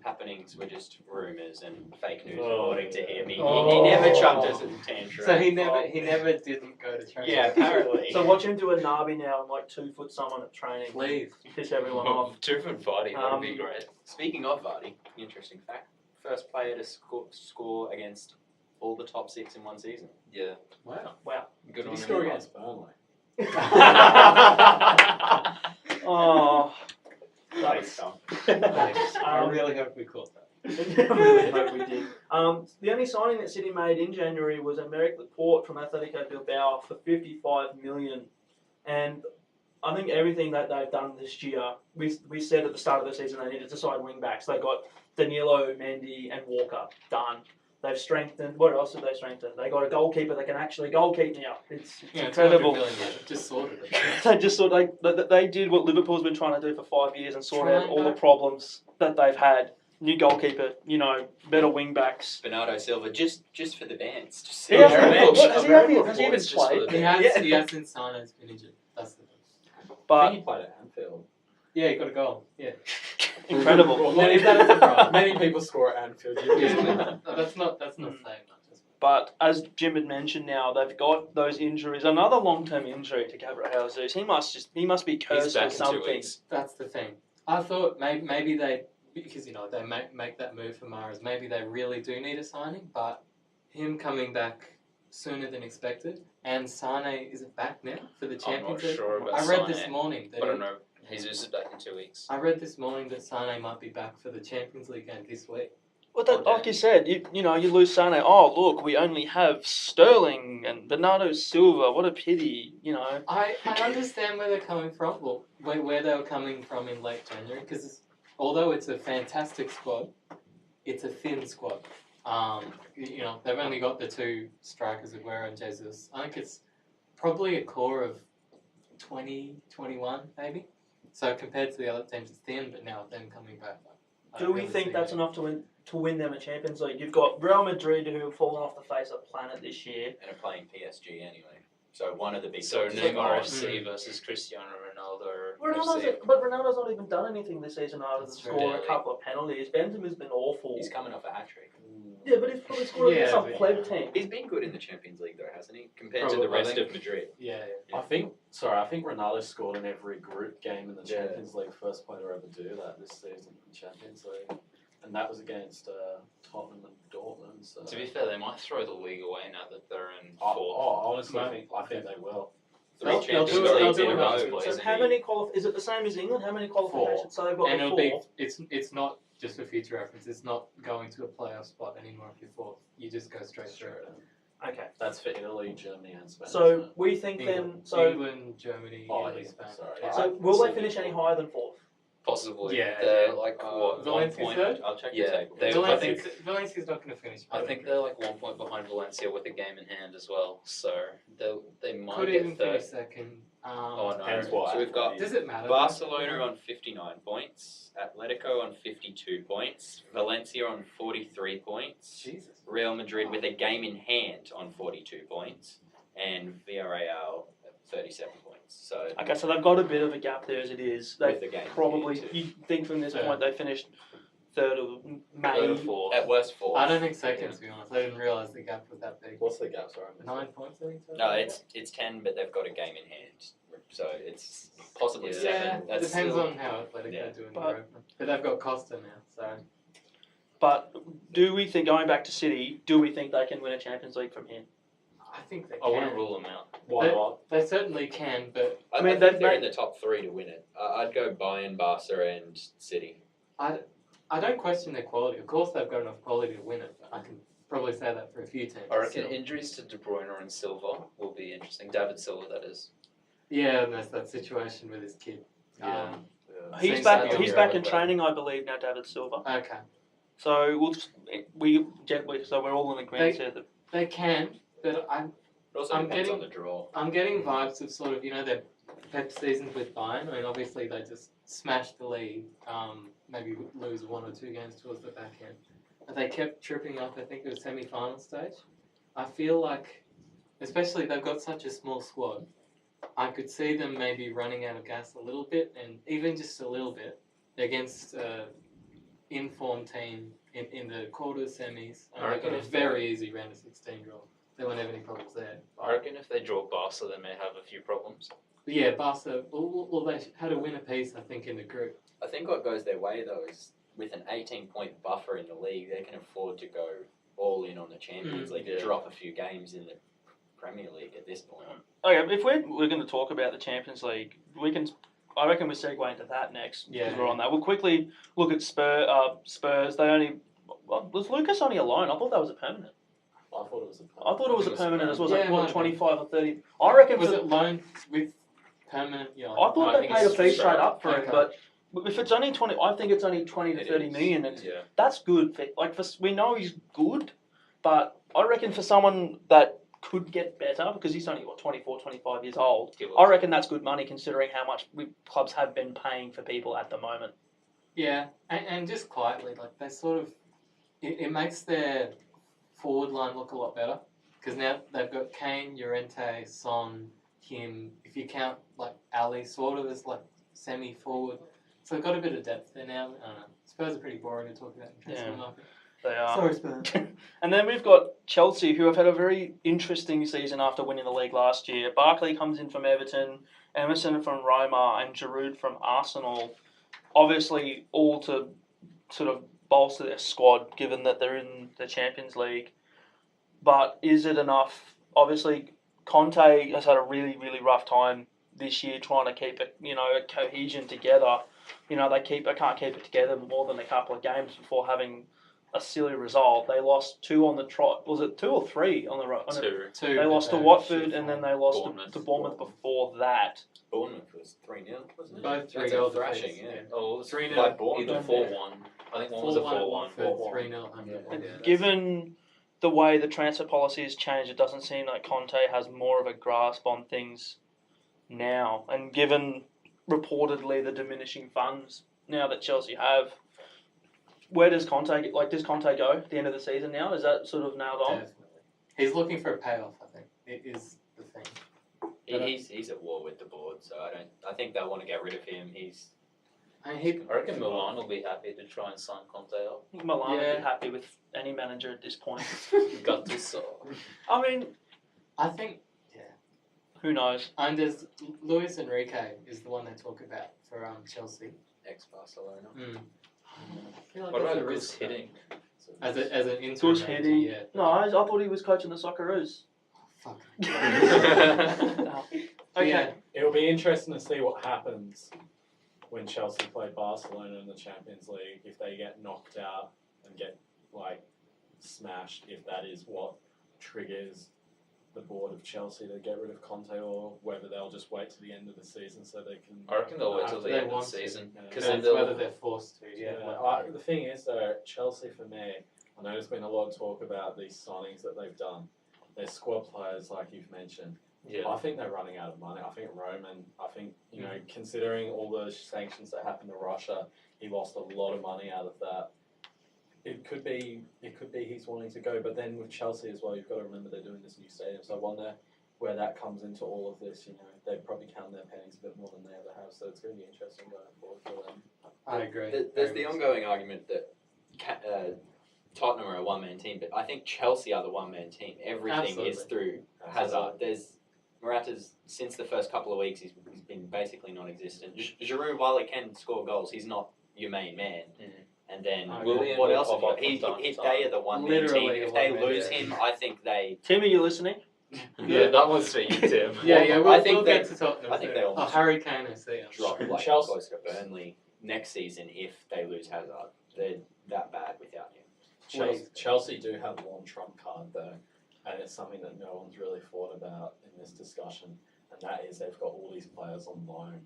happenings were just rumours and fake news according to him. He never chucked us a tantrum. So he never didn't go to training. Yeah, apparently. So watch him do a Nabi now and like 2 foot someone at training. Please. Piss everyone off. 2 foot body, that would be great. Speaking of Vardy, interesting fact. First player to score against all the top 6 in one season. Yeah, Wow. good Did on he him. score against Burnley? Oh, Thanks, that's, I really hope we caught that. I really hope we did. The only signing that City made in January was Emerick Laporte from Atletico Bilbao for 55 million, and I think everything that they've done this year, we said at the start of the season they needed to sign wing backs. They got Danilo, Mendy, and Walker done. They've strengthened. What else have they strengthened? They got a goalkeeper that can actually goalkeep now. It's incredible. 200 million, just sorted it. They did what Liverpool's been trying to do for 5 years and sort out all the problems that they've had. New goalkeeper, better wing backs. Bernardo Silva, just for the dance. Just He sit on hasn't- the bench. has he even Just for played? the- He has since Sana's been injured. That's the thing. I But think he played at Anfield. Yeah, he got a goal. Yeah. incredible. Well, Is that a surprise? many people score at Anfield. No, that's not saying much. But as Jim had mentioned, now they've got those injuries. Another long-term injury to Gabriel Jesus. He must be He's cursed back with in 2 something. weeks. That's the thing. I thought maybe they, because they make that move for Mahrez, maybe they really do need a signing, but him coming back sooner than expected, and Sane is back now for the I'm not Champions League. sure about I read Sane, this morning that but I don't know. Jesus is back in 2 weeks. I read this morning that Sane might be back for the Champions League game this week. Well, like you said, you lose Sane. Oh, look, we only have Sterling and Bernardo Silva. What a pity, I understand where they're coming from, well, where they were coming from in late January, because although it's a fantastic squad, it's a thin squad. They've only got the 2 strikers, Aguero and Jesus. I think it's probably a core of 20, 21 maybe. So compared to the other teams, it's thin, but now with them coming back. I Do don't we really think see that's it. enough to win them a Champions League? You've got Real Madrid who have fallen off the face of the planet this year. And are playing PSG anyway. So one of the big So dogs is Neymar gone. FC versus Cristiano Ronaldo But Ronaldo's not even done anything this season other than That's true. score a couple of penalties. Benzema's been awful. He's coming off a hat-trick. Yeah, but he's probably scored against some but- pleb team. He's been good in the Champions League though, hasn't he? Compared to Probably. the rest of Madrid. Yeah. I think Ronaldo scored in every group game in the Champions League. First player to ever do that this season in the Champions League, and that was against Tottenham and Dortmund. So. To be fair, they might throw the league away now that they're in Oh, fourth. honestly, I think they will. Three They'll Champions do it- they'll Leagues do in a it row. next week. So how many is it the same as England? How many qualifications? So they've got And the it'll 4. be it's not just for future reference. It's not going to a playoff spot anymore if you're fourth. You just go straight through it. Okay, that's for Italy, Germany, and Spain. So we think England, then. England, Germany, Oh, Italy, yeah, Spain. sorry. Yeah. So will they finish any higher than 4th? Possibly. Yeah, They're yeah. like what? Valencia 1 point. third? I'll check Yeah, the table. they- Valencia's not going to finish. I think they're like 1 point behind Valencia with a game in hand as well. So they might could get even third. finish second. Oh no. Depends what. So we've got Does it matter? Barcelona on 59 points, Atletico on 52 points, Valencia on 43 points, Jesus. Real Madrid with a game in hand on 42 points, and Villarreal at 37 points. So Okay, so they've got a bit of a gap there as it is. They with the game probably, here too. you think from this Third. point they finished 3rd of May. Third or fourth. At worst 4th. I don't think second, to be honest. I didn't realise the gap was that big. What's the gap? Sorry. 9 points, I think. No, it's 10, but they've got a game in hand, so it's possibly Yeah. 7. Yeah, That's depends still, on how Atletico yeah. do in But- Europa. But they've got Costa now, so. But do we think, going back to City, do we think they can win a Champions League from here? I think they I wouldn't can. rule them out. Why not? They certainly can, but I mean, think they've they're made- in the top 3 to win it. I'd go Bayern, Barca, and City. I don't question their quality. Of course, they've got enough quality to win it. But I can probably say that for a few teams. I reckon still. injuries to De Bruyne and Silva will be interesting. David Silva, that is. Yeah, and there's that situation with his kid. Yeah. He's Seems back. to be He's on back the in road, training, I believe, now. David Silva. Okay. So so we're all in agreement here that They can, but It also I'm depends getting- on the draw. I'm getting vibes of sort of, their Pep seasons with Bayern. I mean, obviously they just smashed the league, maybe lose 1 or 2 games towards the back end. But they kept tripping up, I think it was semi-final stage. I feel like, especially they've got such a small squad, I could see them maybe running out of gas a little bit, and even just a little bit, against informed team in the quarters, semis. I And they got reckon a if they- very easy round of 16 draw. They won't have any problems there. I reckon if they draw Barca, they may have a few problems. But yeah, Barca, well, they had a win apiece, I think, in the group. I think what goes their way though is with an 18-point buffer in the league, they can afford to go all in on the Champions League and Yeah. drop a few games in the Premier League at this point. okay. If we're going to talk about the Champions League, we can. I reckon we segue into that next because Yeah. we're on that. We'll quickly look at Spurs. They only was Lucas only a loan? I thought that was a permanent. I thought it was a. I thought it was a permanent as well. Yeah, Like, it what, might have 25 or 30? I reckon. Was For, it loan with permanent? Yeah, I thought I they think paid a it's fee straight straight up for it, Okay. but if it's only 20, I think it's only 20 to It 30 is. million. And Yeah. that's good. We know he's good, but I reckon for someone that could get better because he's only 24, 25 years old. I reckon that's good money considering how much clubs have been paying for people at the moment. Yeah, and just quietly, like they sort of, it makes their forward line look a lot better because now they've got Kane, Llorente, Son, Kim. If you count like Ali, sort of as like semi-forward, so they've got a bit of depth there now. I don't know. Spurs are pretty boring to talk about in transfer Yeah. market. They are. Sorry, Spurs. And then we've got Chelsea, who have had a very interesting season after winning the league last year. Barkley comes in from Everton, Emerson from Roma, and Giroud from Arsenal. Obviously, all to sort of bolster their squad, given that they're in the Champions League. But is it enough? Obviously, Conte has had a really, really rough time this year trying to keep a cohesion together. They can't keep it together more than a couple of games before having a silly result. They lost 2 on the trot. Was it 2 or 3 on the road? Two. They lost to Watford and then they lost to Bournemouth before that. Bournemouth was 3-0, wasn't it? Both 3 That's a goals thrashing, apiece, yeah. Oh, it was 3-0. By Bournemouth. either 4-1. I think one was a 4-1. 3-0. And Yeah, given the way the transfer policy has changed, it doesn't seem like Conte has more of a grasp on things now. And given reportedly the diminishing funds now that Chelsea have, where does Conte does Conte go at the end of the season now? Is that sort of nailed on? Definitely. He's looking for a payoff, I think. It is the thing. He's at war with the board, so I think they'll want to get rid of him. I mean, I reckon Milan will be happy to try and sign Conte up. I think Milan would Yeah. be happy with any manager at this point. Gattuso. I mean, I think who knows? and there's Luis Enrique is the one they talk about for Chelsea. Ex-Barcelona. I feel like What that's about a Gus risk hitting? as an interim Gus manager, Hiddink. yeah. No, I thought he was coaching the Socceroos. Fuck. Okay. Yeah. It'll be interesting to see what happens when Chelsea play Barcelona in the Champions League. If they get knocked out and get smashed, if that is what triggers the board of Chelsea to get rid of Conte, or whether they'll just wait to the end of the season so they can. I reckon they'll wait till After the they end of want the to. season Yeah. because That's then whether they'll. they're forced to. The thing is though, Chelsea for me, I know there's been a lot of talk about these signings that they've done. Their squad players, like you've mentioned. Yeah. I think they're running out of money. I think Roman, considering all the sanctions that happened to Russia, he lost a lot of money out of that. It could be he's wanting to go, but then with Chelsea as well, you've got to remember they're doing this new stadium. So I wonder where that comes into all of this. They probably count their pennies a bit more than they ever have. So it's going to be interesting going forward for them. I agree. There's the ongoing argument that Tottenham are a one-man team, but I think Chelsea are the one-man team. Everything is through Hazard. Morata's, since the first couple of weeks, he's been basically non-existent. Giroud, while he can score goals, he's not your main man. And then Willian what will else? pop up If from time to they are the one-man team, if they lose him, I think they. Tim, are you listening? Yeah, that one's for you, Tim. I think we'll they- get to Tottenham. I think soon. they'll Oh, Harry Kane, I see. drop like Chelsea- close to Burnley next season if they lose Hazard. They're that bad without him. Chelsea do have one trump card though, and it's something that no one's really thought about in this discussion, and that is they've got all these players on loan.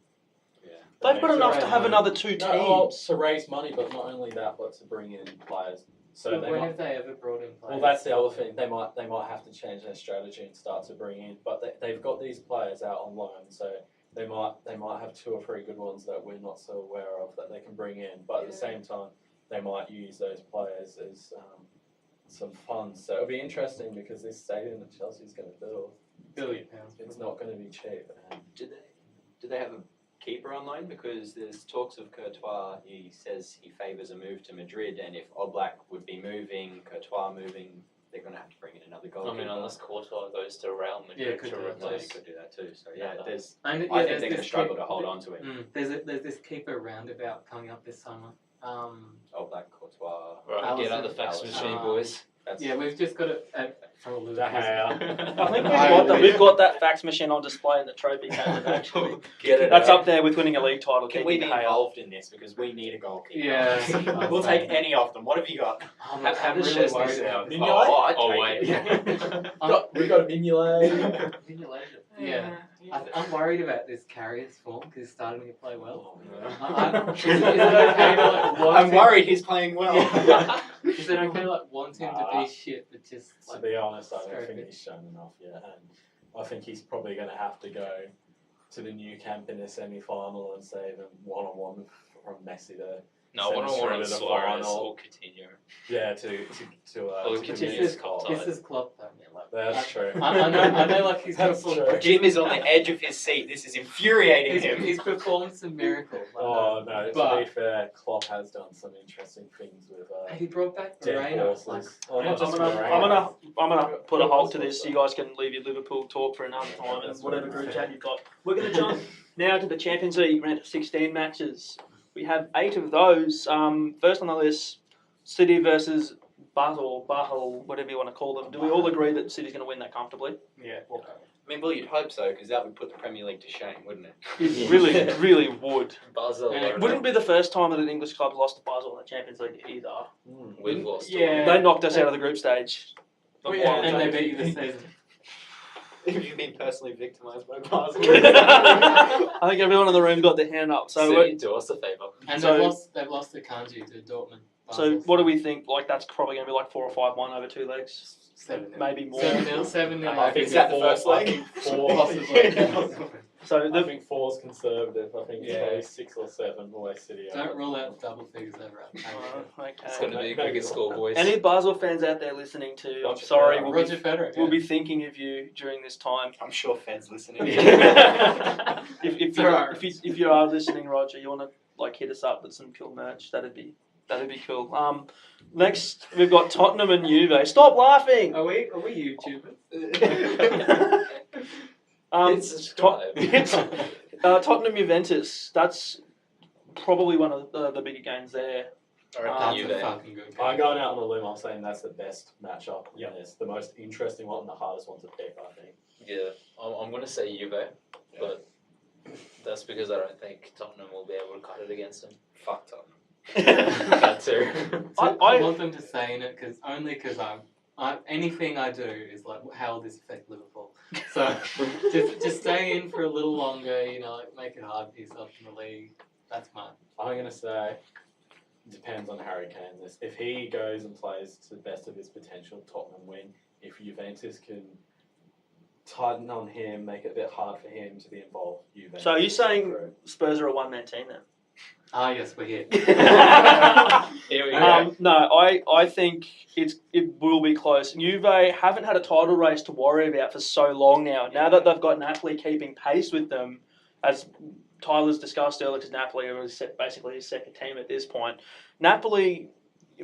Yeah. They've got enough to have another two teams. To raise money, but not only that, but to bring in players. So But they when might, have they ever brought in players? well, that's the other thing. They might have to change their strategy and start to bring in. But they've got these players out on loan, so they might have 2 or 3 good ones that we're not so aware of that they can bring in. But at the same time, they might use those players as some funds. So it'll be interesting because this stadium that Chelsea's going to build, £1 billion. it's not going to be cheap. And Do they have a keeper on loan? Because there's talks of Courtois. He says he favours a move to Madrid, and if Oblak would be moving, Courtois moving, they're going to have to bring in another goalkeeper. I mean, unless Courtois goes to Real Madrid could to do that. No, replace. you could do that too. So Yeah, I think And, they're there's going to this struggle to hold on to him. There's this keeper roundabout coming up this summer. Oblak, Courtois. Right, get out the fax Allison. machine, boys. That's Yeah, we've just got it from a De Gea. I think we've got that fax machine on display in the trophy cabinet, actually. Get it That's out. up there with winning a league title. Can we be keeping De Gea. involved in this because we need a goalkeeper? Yeah. We'll take any of them. What have you got? I'm How does really Chesney worried sound? about Oh, I'd Oh, take wait. it. We've got a Mignolet. Yeah. I'm worried about this Carrier's form because he's starting to play well. Is Yeah. it okay to like want I'm him- worried he's playing well. Is it okay to like want him to be shit but just To like be honest, I don't Sorry, think but- he's shown enough yet, and I think he's probably going to have to go to the new camp in the semi-final and save him one-on-one from Messi to No, I want to warrant to the Suarez final. or Coutinho. to Coutinho's convince Cup Klopp. this is Klopp though, man. Like, That's true. I know like he's That's performed, true. Jim is on the edge of his seat. This is infuriating him. he's performed some miracles. Like, Oh no! To But- be fair, Klopp has done some interesting things with he brought back dead Moreno. horses. Like, Well, not just I'm Moreno. gonna put a halt to this. You guys can leave your Liverpool talk for another time and whatever group chat you've got. We're gonna jump now to the Champions League round of 16 matches. We have 8 of those. First on the list, City versus Basel, whatever you want to call them. Do we all agree that City's going to win that comfortably? yeah. I mean, well, you'd hope so because that would put the Premier League to shame, wouldn't it? It really would. Basel. And it are- Wouldn't be the first time that an English club lost to Basel in the Champions League either. We've lost. to Yeah. They knocked us out of the group stage. Oh, yeah, And they beat you this season. If you've been personally victimised by Basel. I think everyone in the room got their hand up. So, City, do us a favour. And So- they've lost the Kanji to Dortmund. so what do we think? Like that's probably going to be like 4 or 5-1 over 2 legs, 7-0. maybe more. 7-0. I think Is that the four- first leg? I think four, Possibly. So I the, think 4's conservative. I think it's Yeah. probably 6 or 7 the way City are. Don't rule out double figures over It's okay. going to be a cricket score, boys. Any Basel fans out there listening to? I'm Roger sorry, Federer. we'll Roger be, Federer. we'll be thinking of you during this time. I'm sure Fed's listening. If you are listening, Roger, you want to like hit us up with some cool merch? That'd be cool. Next we've got Tottenham and Juve. Stop laughing. Are we YouTubers? Hit subscribe. Tottenham Juventus. That's probably one of the bigger games there. I reckon That's Juve. a fucking good I'm game. going out on a limb. I'm saying that's the best matchup. Yeah, it's the most interesting one and the hardest one to pick. I think. Yeah, I'm going to say Juve, but that's because I don't think Tottenham will be able to cut it against them. Fucked up. That too. I I want them to say in it because I'm anything I do is like, how will this affect Liverpool? So just stay in for a little longer, like make it hard for yourself in the league. That's mine. I'm going to say, depends on Harry Kane. If he goes and plays to the best of his potential, Tottenham win. If Juventus can tighten on him, make it a bit hard for him to be involved, Juventus. So are you saying through. Spurs are a one-man team then? Yes, we're here. Here we go. No, I think it will be close. Juve haven't had a title race to worry about for so long now. Now that they've got Napoli keeping pace with them, as Tyler's discussed earlier, because Napoli are basically his second team at this point. Napoli,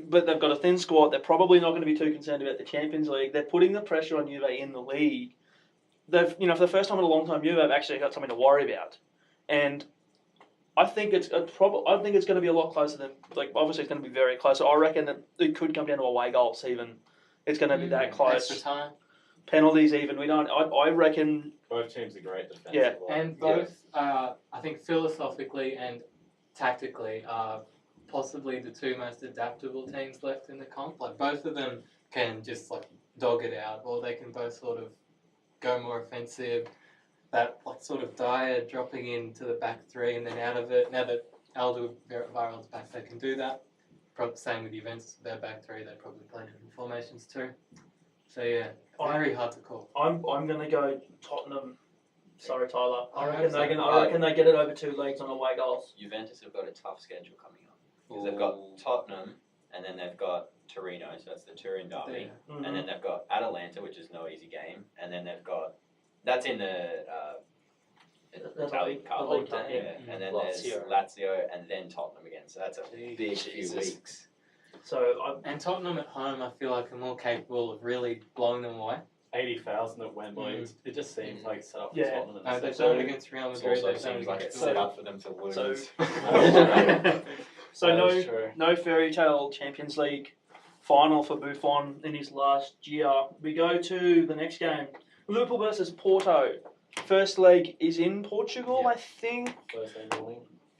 but they've got a thin squad. They're probably not going to be too concerned about the Champions League. They're putting the pressure on Juve in the league. They've, for the first time in a long time, Juve have actually got something to worry about, and I think it's going to be a lot closer than obviously it's going to be very close. I reckon that it could come down to away goals even. It's going to be that close. Extra time. Penalties even. We don't. I reckon. Both teams are great defensive. Yeah. And both, I think philosophically and tactically, are possibly the two most adaptable teams left in the comp. Like both of them can just dog it out, or they can both sort of go more offensive. That sort of Dyer dropping into the back three and then out of it. Now that Alderweireld's back, they can do that. Same with Juventus, their back three. They probably play different formations too. So yeah, very hard to call. I'm going to go Tottenham. Sorry, Tyler. I reckon so. they get it over 2 legs on away goals. Juventus have got a tough schedule coming up because they've got Tottenham, and then they've got Torino, so that's the Turin derby, and then they've got Atalanta, which is no easy game, and then they've got that's in the Italian Cup, League Cup, yeah. And then there's Lazio, and then Tottenham again. So that's a big few weeks. So and Tottenham at home, I feel like are more capable of really blowing them away. 80,000 at Wembley. It just seems like it's set up for Yeah. Tottenham. No, they've done it against Real It Madrid. also They've done it seems like against it's set up for them to lose. So no fairy tale Champions League final for Buffon in his last year. We go to the next game. Liverpool versus Porto. First leg is in Portugal, I think.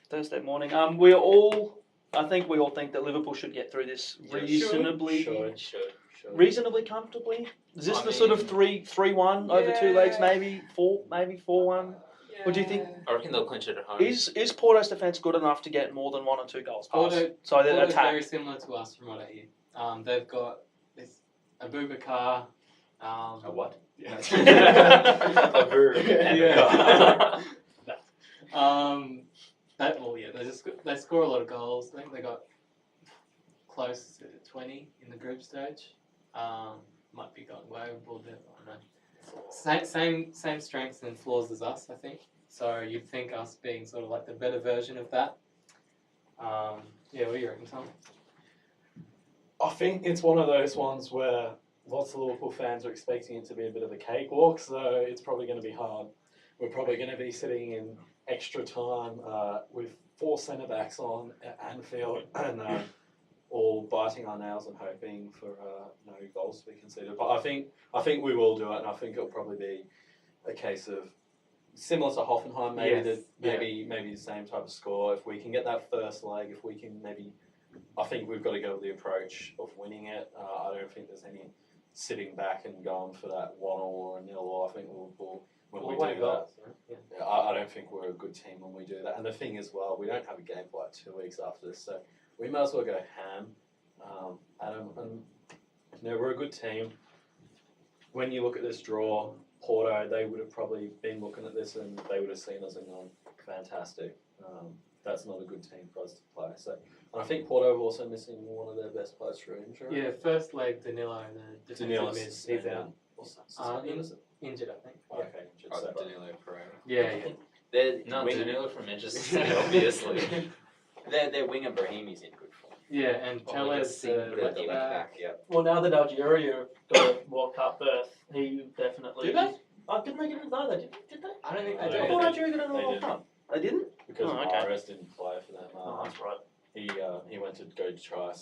Thursday morning. I think we all think that Liverpool should get through this reasonably comfortably. Is this sort of 3-1 over 2 legs, maybe 4-1? Yeah. What do you think? I reckon they'll clinch it at home. Is Porto's defence good enough to get more than 1 or 2 goals past? So their Porto's attack. very similar to us from what I hear. They've got this Abubakar. A what? Yeah. A verb. Yeah. They score a lot of goals. I think they got close to 20 in the group stage. Might be going way overboard there. I don't know. Same strengths and flaws as us, I think. So you'd think us being sort of like the better version of that. What do you reckon, Tom? I think it's one of those ones where lots of Liverpool fans are expecting it to be a bit of a cakewalk, so it's probably going to be hard. We're probably going to be sitting in extra time with 4 centre-backs on at Anfield and all biting our nails and hoping for no goals to be conceded. But I think we will do it, and I think it'll probably be a case of similar to Hoffenheim, maybe the same type of score. If we can get that first leg, if we can I think we've got to go with the approach of winning it. I don't think there's any sitting back and going for that 1-0 or a 0. I think when we do that, I don't think we're a good team when we do that. And the thing is, we don't have a game for 2 weeks after this, so we might as well go ham. Adam, and we're a good team. When you look at this draw, Porto, they would have probably been looking at this and they would have seen us and gone, fantastic. That's not a good team for us to play. So, and I think Porto are also missing one of their best players through injury. Yeah, first leg, Danilo, the defensive mid, he's out. Injured, I think. Okay, injured. So, Danilo Pereira. Yeah. Danilo from Manchester City, obviously. Their winger Brahimi's in good form. Yeah, and Tellez, The left back, yeah. Well, now that Algeria got a World Cup berth, he definitely... Did they? Didn't they get it? No, they didn't. Did they? I don't think I they I did. thought Algeria got a They World didn't. Cup. They didn't? because okay. Mahrez didn't play for them. That's right. He went to go try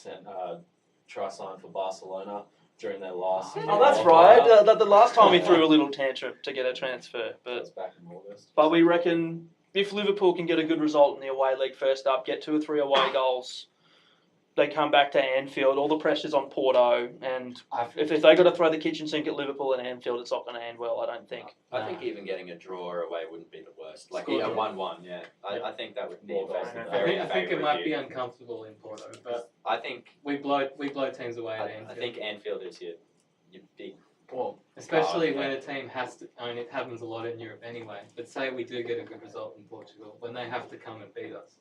sign for Barcelona during their last. Oh, that's right. The last time he threw a little tantrum to get a transfer, That's but back in August. we reckon if Liverpool can get a good result in the away leg first up, get 2 or 3 away goals, they come back to Anfield, all the pressure's on Porto, and I've, if they got to throw the kitchen sink at Liverpool and Anfield, it's not going to end well, I don't think. I think even getting a draw away wouldn't be the worst. Like Score a draw. 1-1, yeah. I think that would be More very, than that. very I think it favourite might be you. uncomfortable in Porto, but I think we blow teams away at I Anfield. think Anfield is your big. Well, Especially Oh, when yeah. a team has to, I mean, it happens a lot in Europe anyway, but say we do get a good result in Portugal, when they have to come and beat us,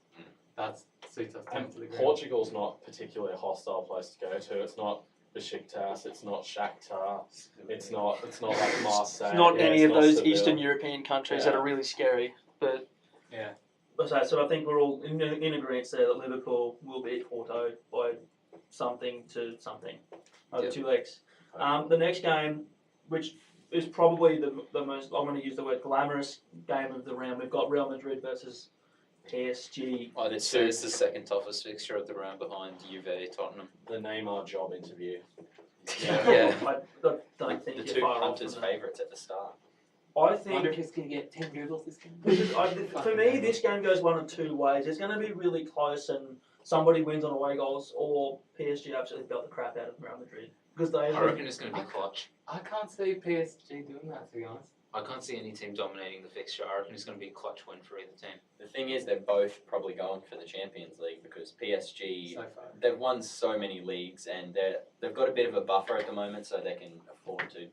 that suits us down and to the ground. Portugal's not particularly a hostile place to go to. It's not Besiktas. It's not Shakhtar. It's not like Marseille. It's not yeah, any it's of not those Seville. Eastern European countries that Yeah. are really scary. But Yeah. so I think we're all in agreement there that Liverpool will beat Porto by something to something over Yep. 2 legs. The next game, which is probably the most, I'm going to use the word glamorous game of the round. We've got Real Madrid versus PSG. I'd say it's the second toughest fixture of the round behind Juve, Tottenham. The Neymar job interview. Yeah. I don't think The you're two far off punters' from that. favourites at the start. I I think wonder if he's going to get 10 dribbles this game. for me, this game goes one of 2 ways. It's going to be really close, and somebody wins on away goals, or PSG absolutely belt the crap out of Real Madrid because they. I reckon it's going to be clutch. I can't see PSG doing that, to be honest. I can't see any team dominating the fixture. I reckon it's going to be a clutch win for either team. The thing is, they're both probably going for the Champions League because PSG, So far. they've won so many leagues and they've got a bit of a buffer at the moment, so they can afford to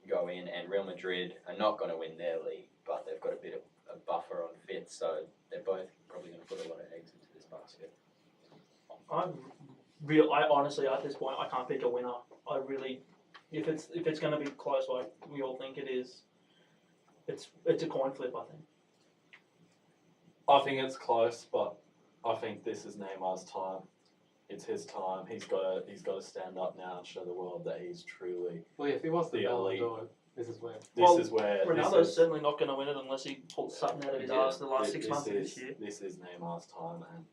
go in. And Real Madrid are not going to win their league, but they've got a bit of a buffer on fit, so they're both probably going to put a lot of eggs into this basket. I honestly, at this point, I can't pick a winner. I really, if it's going to be close like we all think it is, it's a coin flip. I think. I think it's close, but I think this is Neymar's time. It's his time. He's got to stand up now and show the world that he's truly. Well, if he wants the The Ballon elite. d'Or, this is where. Well, This is where Ronaldo's certainly not going to win it unless he pulls something out of his Yeah. arse the last 6 months of this year. This is Neymar's time, and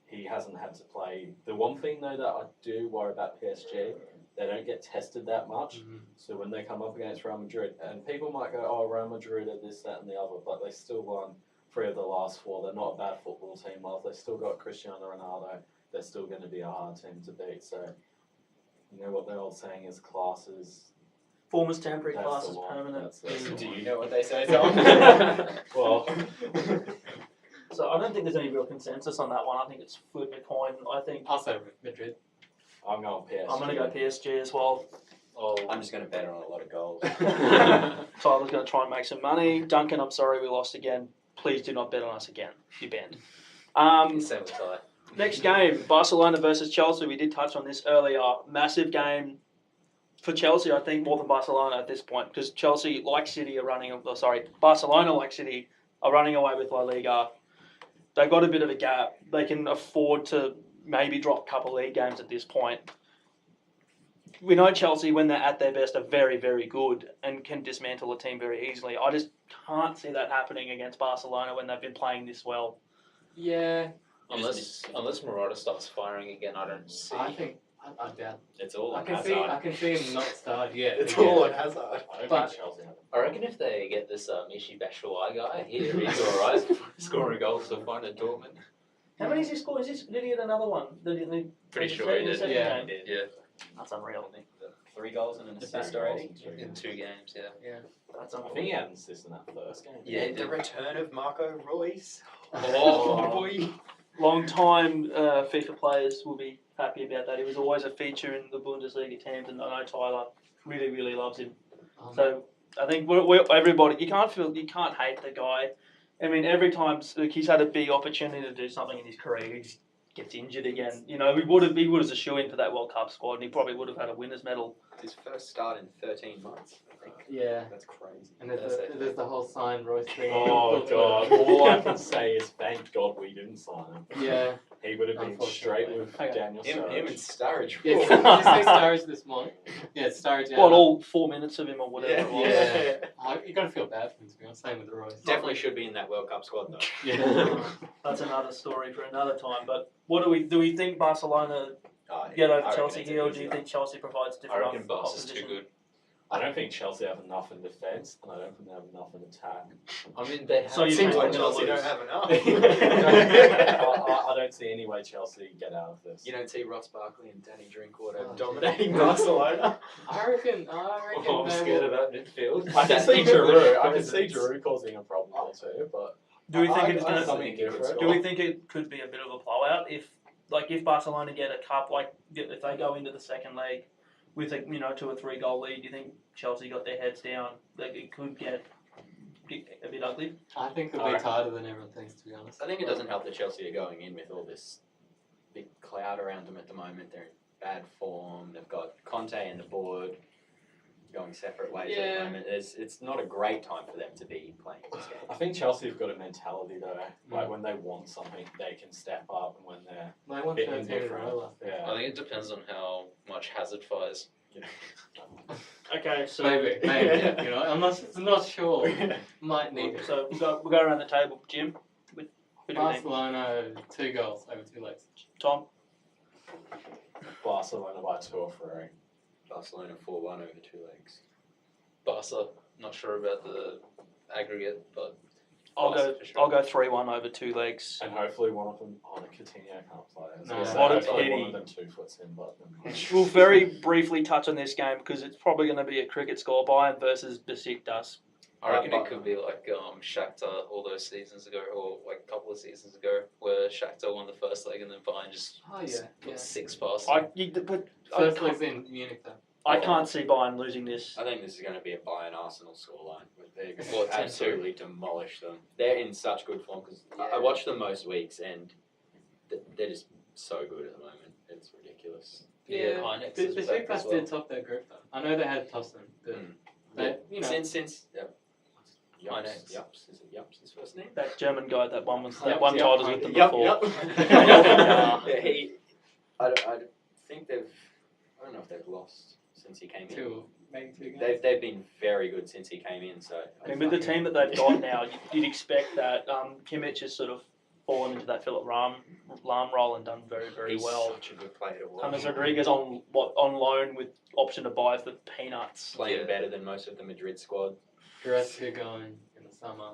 he hasn't had to play. The one thing though that I do worry about PSG, they don't get tested that much. Mhm. So when they come up against Real Madrid, and people might go, "Oh, Real Madrid are this, that, and the other," but they still won 3 of the last 4. They're not a bad football team. While they still got Cristiano Ronaldo, they're still going to be a hard team to beat. So, you know what the old saying is: class is. Form is temporary, That's class the is one. permanent. That's the Do one. you know what they say, Tom? Well, So I don't think there's any real consensus on that one. I think it's flip a coin. I think I'll say Madrid. I'm going PSG. I'm going to go PSG as well. I'm just going to bet on a lot of goals. Tyler's going to try and make some money. Duncan, I'm sorry we lost again. Please do not bet on us again. You're banned. Same with Ty. Next game, Barcelona versus Chelsea. We did touch on this earlier. Massive game for Chelsea, I think, more than Barcelona at this point, because Chelsea, like City, Barcelona, like City, are running away with La Liga. They've got a bit of a gap. They can afford to maybe drop a couple league games at this point. We know Chelsea, when they're at their best, are very, very good and can dismantle a team very easily. I just can't see that happening against Barcelona when they've been playing this well. Yeah, Unless Morata starts firing again, I don't see. I think I doubt. It's all I on can Hazard. see him not start yet. It's again. all on Hazard. I don't But- think Chelsea have I reckon if they get this Michy Batshuayi guy, he's alright. Scoring goals so fine at Dortmund. How many has he scored? Did he get another one? Pretty sure he did. Yeah. Yeah, That's unreal. 3 goals and an assist Three already. goals in 2 in games. 2 games, yeah. That's I think he unreal. had an assist in that first game. Yeah, he And the did. return of Marco Reus. Oh, boy. Long-time FIFA players will be happy about that. He was always a feature in the Bundesliga teams, and I know Tyler really, really loves him. So I think we're everybody. You can't hate the guy. I mean, every time he's had a big opportunity to do something in his career, he just gets injured again. You know, he would have a shoe-in for that World Cup squad, and he probably would have had a winner's medal. His first start in 13 months, I think. Yeah, That's crazy. and there's the whole sign Royce thing. Oh God! All I can say is thank God we didn't sign him. Yeah. He would have been straight with Okay. Daniel Him and Sturridge. Sturridge. Yeah, did you see Sturridge this morning? Yeah, Sturridge. What, all 4 minutes of him or whatever it was? Yeah. You gotta feel bad for him, to be honest. Same with Royce. Definitely should be in that World Cup squad though. Yeah. That's another story for another time. But what do we think Barcelona get I over reckon Chelsea it's a here, or easy do you one. think Chelsea provides I different reckon Barca's too opposition? good. I don't think Chelsea have enough in defence, and I don't think they have enough in attack. I mean, they have. So you Seems think like they're gonna Chelsea lose? don't have enough. I don't see see any way Chelsea get out of this. You don't see Ross Barkley and Danny Drinkwater Oh, dominating Barcelona. I reckon Oh, I'm they scared will. about midfield. I can see Giroud. I can see Presence. Giroud causing a problem or two, but Do we think I- it's I going to? something different. Do we think it could be a bit of a blowout if Barcelona get a cup, if they go into the second leg with a 2 or 3 goal lead? Do you think Chelsea got their heads down? Like it could get a bit ugly. I think it'll be tighter than everyone thinks, to be honest. I think it doesn't help that Chelsea are going in with all this big cloud around them at the moment. They're in bad form. They've got Conte and the board going separate ways at the moment. It's not a great time for them to be playing this game. I think Chelsea have got a mentality though. Like when they want something, they can step up, and when they're They want bit 13 in a indifferent, row. yeah. I think it depends on how much Hazard fires. Okay, so Maybe. You know, I'm not sure. Might need it. So we'll go around the table. Jim, who do you think? Barcelona, 2 goals over 2 legs. Tom, Barcelona by 2 or 3. Barcelona 4-1 over 2 legs. Barca, not sure about the aggregate, but I'll Barca go. for sure. I'll go 3-1 over 2 legs. And hopefully one of them, the Coutinho can't play. No. So What a hopefully pity. one of them 2 foots in, but We'll very briefly touch on this game because it's probably going to be a cricket score. Bayern versus Besiktas. I reckon but- it could be like Shakhtar all those seasons ago, or like a couple of seasons ago, where Shakhtar won the first leg and then Bayern just Oh, yeah. put 6 past them. I First leg's in Munich, though. can't see Bayern losing this. I think this is going to be a Bayern Arsenal scoreline. They're going What, to 10-2? absolutely demolish them. They're in such good form because I watch them most weeks and they're just so good at the moment. It's ridiculous. Yeah, Heinex is back as Besiktas well. did top their group, though. I know they had Tossen, but they, you know. Since Heinex. Yups, is it Yups his first name? That German guy, that one Yep, child yep. was with them Yup, before. yup. Yeah. Yeah, I think I don't know if they've lost since he came in. Maybe 2 games. They've been very good since he came in. So I mean, with the team that they've got now, you'd expect that Kimmich has sort of fallen into that Philip Lahm role and done very, very He's well. such a good player to watch. James Rodriguez on loan with option to buy for peanuts. Playing Yeah. better than most of the Madrid squad. Goretzka going in the summer.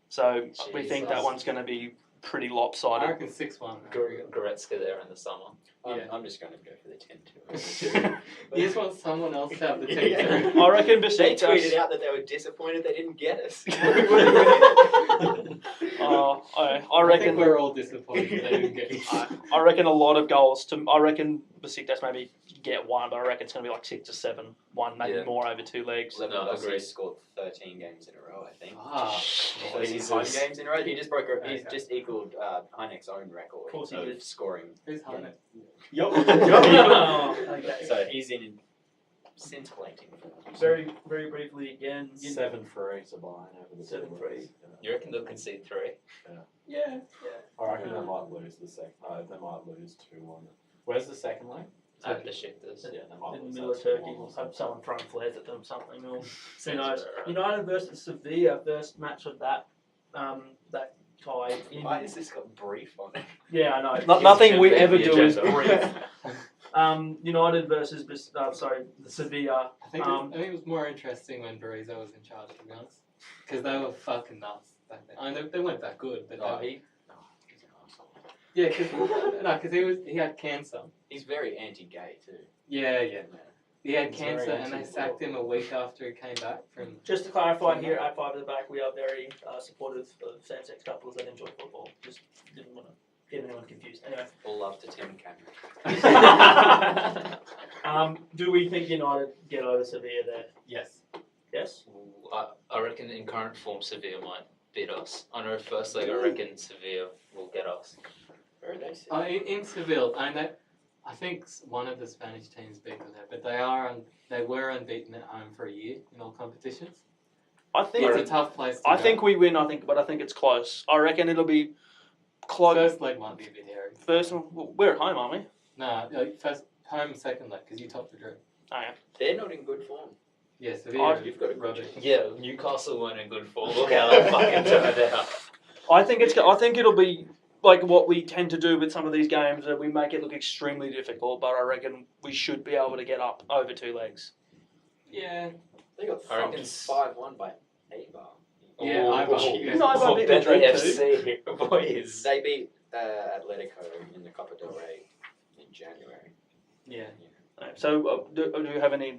So we think that Jesus. one's going to be pretty I lopsided. reckon 6-1. Goretzka there in the summer. I'm just going to go for the 10-2. You just want someone else to have the team. Yeah. I reckon They Besiktas. tweeted out that they were disappointed they didn't get us. I I reckon think we're all disappointed they didn't get it. I reckon a lot of goals. I reckon Besiktas maybe get 1, but I reckon it's going to be like 6 or 7, 1 maybe Yeah. more over 2 legs. Lewandowski agreed. scored 13 games in a row, I think. Ah, 13 home games in a row. He just broke. He's Okay. just equaled Heinek's own record Of course he did. scoring. who's Hane? Okay. So he's in scintillating form. Very, very briefly again. 7-3 to Bayern over the 2 7-3. legs. You reckon they'll concede 3? Yeah. I reckon they might lose the second. They might lose 2-1. Where's the second leg? At Besiktas. Yeah, they might In the lose middle of that Turkey, 2-1 or we'll have something. someone throwing flares at them, something. Or who Sounds knows? about right. United versus Sevilla, first match of that that tie. Why has this got brief on it? Yeah, I know. Gives Nothing you we the ever do is agenda. brief. United versus Sevilla. I think Um, it was more interesting when Berizzo was in charge, to be honest. Because they were fucking nuts back then. I mean, they weren't that good, but He's an arsehole. yeah, because he had cancer. He's very anti-gay too. Yeah. He had He's very cancer, and they anti-war. sacked him a week after he came back from. Just to clarify here, at 5 at the back, we are very supportive of same-sex couples that enjoy football. Just didn't want to get anyone confused. Anyway. All love to Tim and Cameron. Do we think United get over Sevilla there? Yes. Yes? I reckon in current form Sevilla might beat us. I know first leg I reckon Sevilla will get us. Where are they? In Seville, I think one of the Spanish teams beat them there, but they were unbeaten at home for a year in all competitions. I think It's a tough place to I go. think we win. But I think it's close. I reckon it'll be close. First leg might be a bit hairy. First one, we're at home, aren't we? No, first home and second leg because you topped the group. Oh, yeah. They're not in good form. Yeah, Sevilla. You've got a good rubbish. Yeah, Newcastle weren't in good form. Look how they fucking turned out. I think it'll be like what we tend to do with some of these games, that we make it look extremely difficult. But I reckon we should be able to get up over 2 legs. Yeah. They got I reckon thumped s- 5-1 by Eibar. Yeah, Oh, Eibar. oh, Yeah. No, Eibar oh, beat bet the Madrid FC, boys. They beat Atletico in the Copa del Rey in January. Yeah. So, do you have any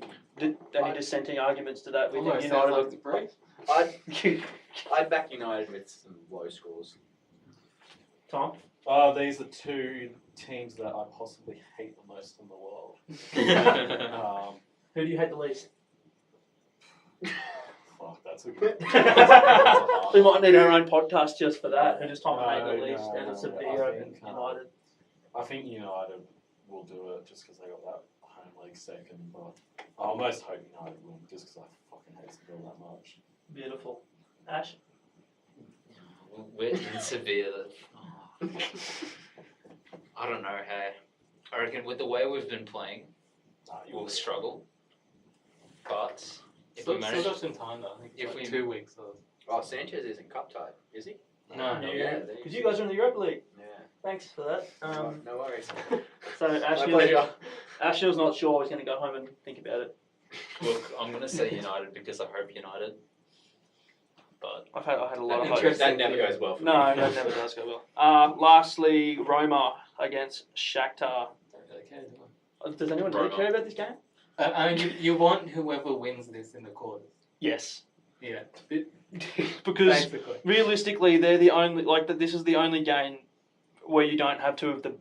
dissenting arguments to that? We think Almost sounds like United. it's break. I'd back United with some low scores. Tom. These are two teams that I possibly hate the most in the world. Who do you hate the least? Fuck, that's a good. We might need our own podcast just for that. Who does Tom hate the least? No, And it's no, Sevilla I and think, United. I think United will do it just because they got that home league second, but I almost hope United win just because I fucking hate Sevilla that much. Beautiful. Ash. We're in Sevilla. I don't know, hey. I reckon with the way we've been playing, we'll struggle. But if we manage, Still got some time though. I think if it's like we- 2 weeks or. Oh, Sanchez isn't cup tied, is he? No. Because you guys are in the Europa League. Yeah. Thanks for that. No worries. So My pleasure. Ashill's not sure. He's going to go home and think about it. look, I'm going to say United because I hope United. But I had a lot of hope. Interesting. That never goes well for me. No, that never does go well. Lastly, Roma against Shakhtar. Don't really care, do I? Does anyone really Roma. care about this game? I mean, you want whoever wins this in the quarters. Yes. Yeah. Because Basically. realistically, they're the only this is the only game where you don't have two of the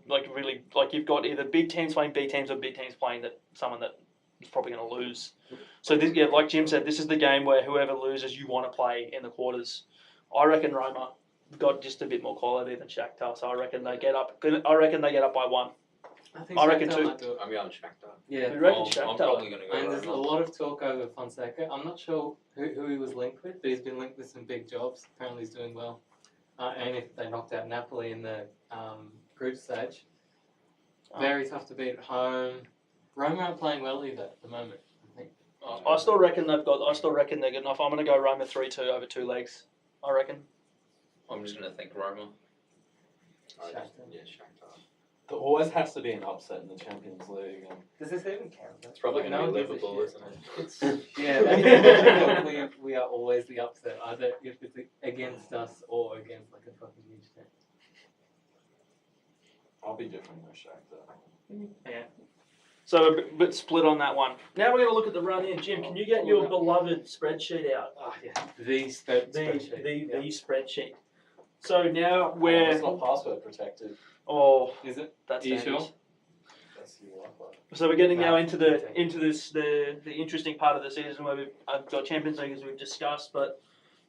you've got either big teams playing B teams or big teams playing someone that is probably going to lose. So this, like Jim said, this is the game where whoever loses you want to play in the quarters. I reckon Roma got just a bit more quality than Shakhtar, so I reckon they get up. By one. I reckon Shakhtar too. might do it. I'm going Shakhtar. Yeah. You reckon I'm Shakhtar? probably going to go And there's a Roma. lot of talk over Fonseca. I'm not sure who he was linked with, but he's been linked with some big jobs. Apparently he's doing well. And if they knocked out Napoli in the group stage, very tough to beat at home. Roma aren't playing well either at the moment, I think. I still reckon they're good enough. I'm going to go Roma 3-2 over 2 legs. I reckon. I'm just going to think Roma. Shakhtar. Yeah, Shakhtar. There always has to be an upset in the Champions League. And Does this even count? It's probably going to No be one gives a Liverpool, shit. isn't it? It's Yeah, we are always the upset, either if it's against us or against like a fucking huge team. I'll be different with Shakhtar. Yeah. So a bit split on that one. Now we're going to look at the run in. Jim, can you get your beloved spreadsheet out? Oh yeah, the spreadsheet. The spreadsheet. So now we're It's not password protected. Is it? that's Are you dangerous. sure? That's your Wi-Fi. So we're getting now into the Okay. the interesting part of the season where we've got Champions League as we've discussed, but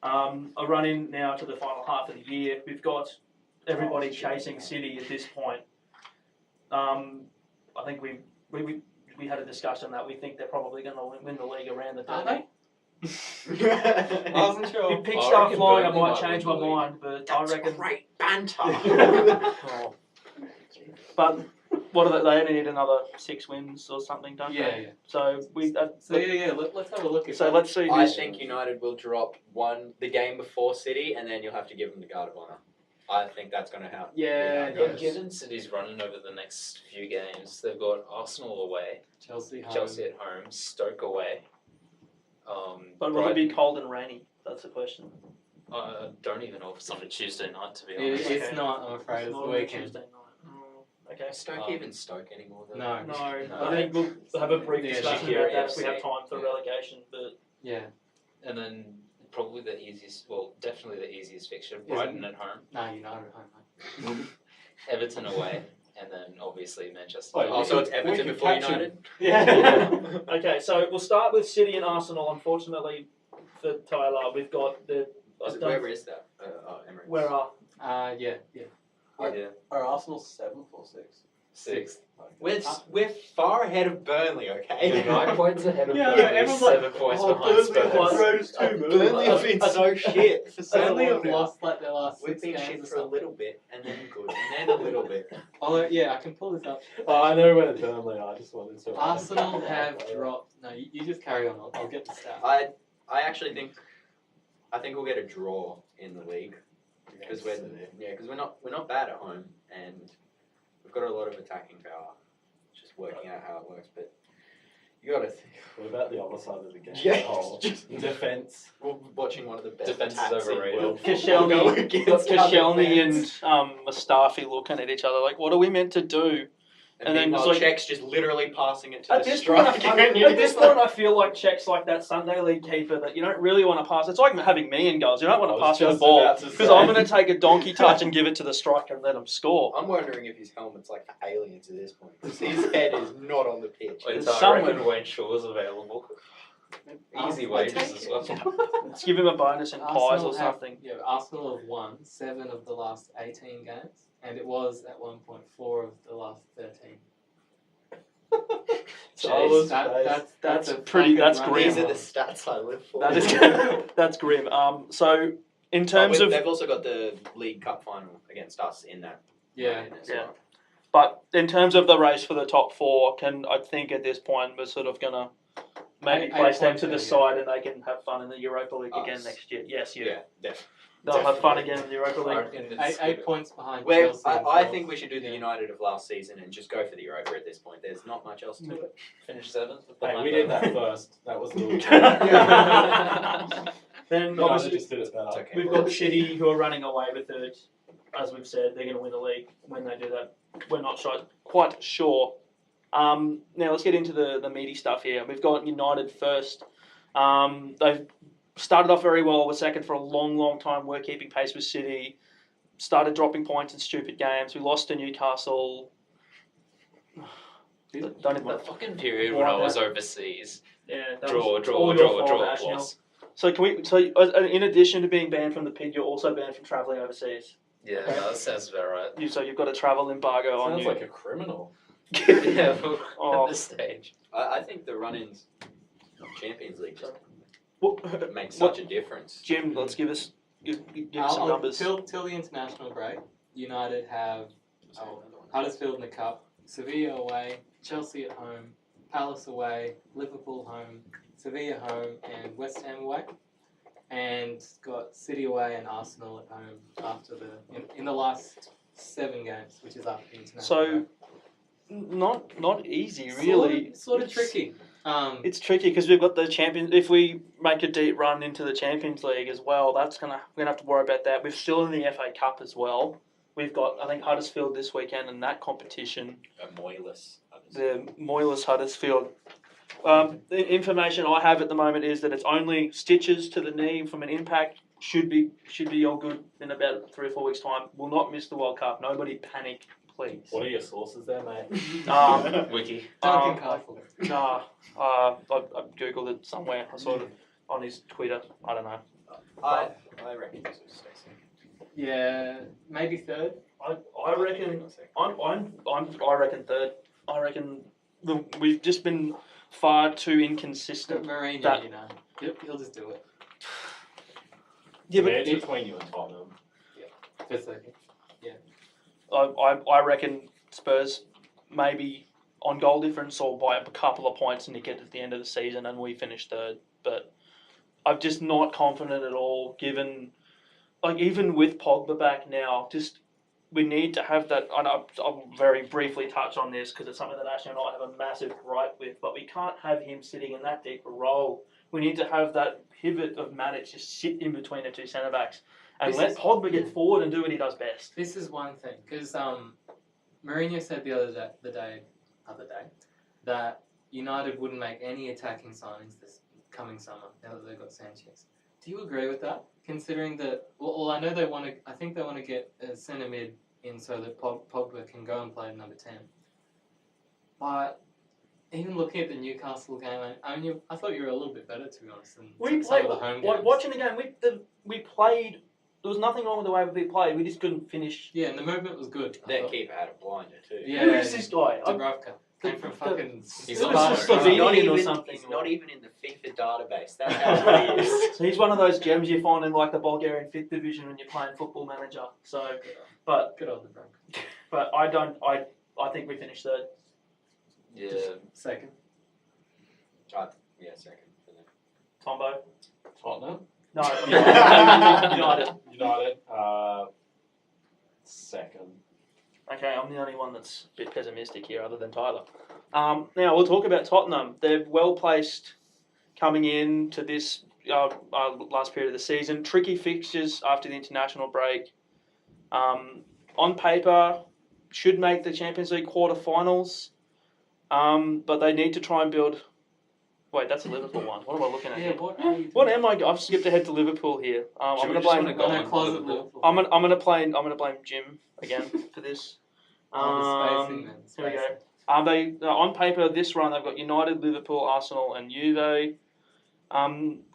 a run in now to the final half of the year. We've got everybody chasing City at this point. I think we had a discussion that we think they're probably going to win the league around the Are derby. I wasn't sure. If pigs I start reckon flying, I Burnley might might change win my the league. mind, but That's I reckon. great banter. Oh. But what are they? They only need another 6 wins or something, don't Yeah, they? yeah. So Let's have a look at So that. let's see. I Who's, think United will drop the game before City, and then you'll have to give them the guard of honour. I think that's going to happen. Yeah, Yeah. But given City's running over the next few games, they've got Arsenal away, Chelsea home. Chelsea at home, Stoke away. but will it be cold and rainy? That's the question. I don't even know if it's on a Tuesday night, to be It, honest. it's Okay. not, I'm afraid. It's not the on a weekend. Tuesday night. Okay. Is Stoke even Stoke anymore? Though? No. No, No. I think we'll have a brief Yeah, discussion Shakira about that if we FC. have time for Yeah. relegation. But Yeah. And then probably the easiest, well, definitely the easiest fixture, Brighton at home, No, United home, mate. Everton away, and then obviously Manchester. Wait, Oh, so it's We Everton can before catch 'em. United? yeah. Okay, so we'll start with City and Arsenal. Unfortunately for Tyler, we've got the. Where is that? Emirates. Where are? Yeah. Yeah. Are Arsenal 7th or 6th? Sixth. We're far ahead of Burnley, okay? 9 points ahead of Yeah, Burnley, everyone's like, 7 points oh, behind Burnley Spurs. are Burnley's Burnley have been so shit for so Burnley long have now. lost like their last We've 6 been games shit or for a something. little bit, and then good, and then a little bit. Oh, yeah, I can pull this up. Oh, I know where Burnley are. I just wanted to. Arsenal have dropped. No, you just carry on. I'll get the stat. I actually think we'll get a draw in the league because we're not bad at home, and we've got a lot of attacking power. Just working out how it works, but You gotta think. What about the other side of the game? Yeah, Oh, just- defense. We're watching one of the best Defense is attacks in the overrated. world. Koscielny, Go against our Koscielny and defense. Mustafi looking at each other like, what are we meant to do? And then meanwhile, it's like- Czech's just literally passing it to At the this point, striker. and you're at this just like- point, I feel like Czech's like that Sunday league keeper that you don't really want to pass. It's like having me in goals. You don't want I to was pass me the just ball about to because say. I'm going to take a donkey touch and give it to the striker and let him score. I'm wondering if his helmet's like for aliens at this point. 'Cause his head is not on the pitch. Wait, It's so I somewhere- reckon Wayne Shaw's available. Easy I wages take as it. well. Let's give him a bonus in pies Arsenal or have- something. Yeah, Arsenal have won 7 of the last 18 games, and it was at 1.4 of the last 13. Jeez. That's a pretty- fucking that's run. grim. These are the stats I live for. That is that's grim. So in terms of they've also got the League Cup final against us in that. Yeah. game as Yeah. well. But in terms of the race for the top four, I think at this point we're sort of gonna maybe 8 place them to the points, side and they can have fun in the Europa League again Us. next year. Yes, you. Yeah, definitely. They'll have fun definitely. again in the Europa League. Alright, and it's 8 points behind Well, Chelsea. and I 12th. think we should do the Yeah. United of last season and just go for the Europa at this point. There's not much else to it. Finish 7th. Hey, we did that first. That was the Then United obviously just did it better. It's okay. we've got City who are running away with third. As we've said, they're going to win the league when they do that. We're not quite sure. Now let's get into the meaty stuff here. We've got United first. They've started off very well. Were second for a long, long time. Were keeping pace with City. Started dropping points in stupid games. We lost to Newcastle. Don't even The want to. fucking period when I was overseas. Yeah, that Draw, was draw, all your draw, fault, draw, Ashnell. loss. So can we? So in addition to being banned from the pig, you're also banned from travelling overseas. Yeah, no, that sounds about right. So you've got a travel embargo on Sounds you. like a criminal. Yeah, Oh. at this stage. I think the run-ins Champions League just What- makes such a difference. Jim, let's give us some I'll- numbers. Till the international break, United have Huddersfield in the Cup, Sevilla away, Chelsea at home, Palace away, Liverpool home, Sevilla home, and West Ham away. And got City away and Arsenal at home after in the last 7 games, which is after the international So, break. not easy, really. Sort of tricky. It's tricky because we've got the champions. If we make a deep run into the Champions League as well, we're gonna have to worry about that. We're still in the FA Cup as well. We've got I think Huddersfield this weekend in that competition. A Moyless. The Moyless Huddersfield. The information I have at the moment is that it's only stitches to the knee from an impact. Should be all good in about 3 or 4 weeks' time. Will not miss the World Cup. Nobody panic, please. What are your sources there, mate? Wiki. Duncan Castle. Nah, I googled it somewhere. I saw it on his Twitter. I don't know. I reckon this will stay second. Yeah, maybe third. I reckon I reckon third. I reckon we've just been far too inconsistent. Mourinho, That- you know, he'll just do it Yeah, but It's between you and Tottenham. for a second. I reckon Spurs maybe on goal difference or by a couple of points nick it at the end of the season and we finish third. But I'm just not confident at all given, like even with Pogba back now, just we need to have that, and I'll very briefly touch on this because it's something that Ashley and I have a massive gripe with, but we can't have him sitting in that deeper role. We need to have that pivot of Matic just sit in between the two centre-backs and This let is- Pogba get forward and do what he does best. This is one thing because Mourinho said the other day that United wouldn't make any attacking signings this coming summer now that they've got Sanchez. Do you agree with that? Considering that, well, I know they want to. I think they want to get a centre mid in so that Pogba can go and play at number 10. But even looking at the Newcastle game, I thought you were a little bit better, to be honest, than We some played, of the home like, games. watching the game, we played, there was nothing wrong with the way we played, we just couldn't finish. Yeah, and the movement was good. I Their thought. keeper had a blinder too. Yeah, Who is this guy? Dubravka. Came from the- fucking. He's It on was fire. Slovenian or He's something. not even in the FIFA database. That's how good he is. So he's one of those gems you find in like the Bulgarian 5th division when you're playing Football Manager. So, but Good old Dubravka. I think we finished third. Yeah. Second. Yeah, second for them. Tombo. Tottenham. No, United. United. Second. Okay, I'm the only one that's a bit pessimistic here, other than Tyler. Now we'll talk about Tottenham. They're well placed coming in to this last period of the season. Tricky fixtures after the international break. On paper, should make the Champions League quarterfinals, but they need to try and build. Wait, that's a Liverpool one. What am I looking at? Yeah, Here? what are you What am I? I've skipped ahead to Liverpool here. I'm Should we gonna just blame. wanna go on closet Liverpool? Liverpool. I'm gonna blame Jim again for this. The spacing, man. Here we go. Spacing. They on paper this run they've got United, Liverpool, Arsenal, and Juve.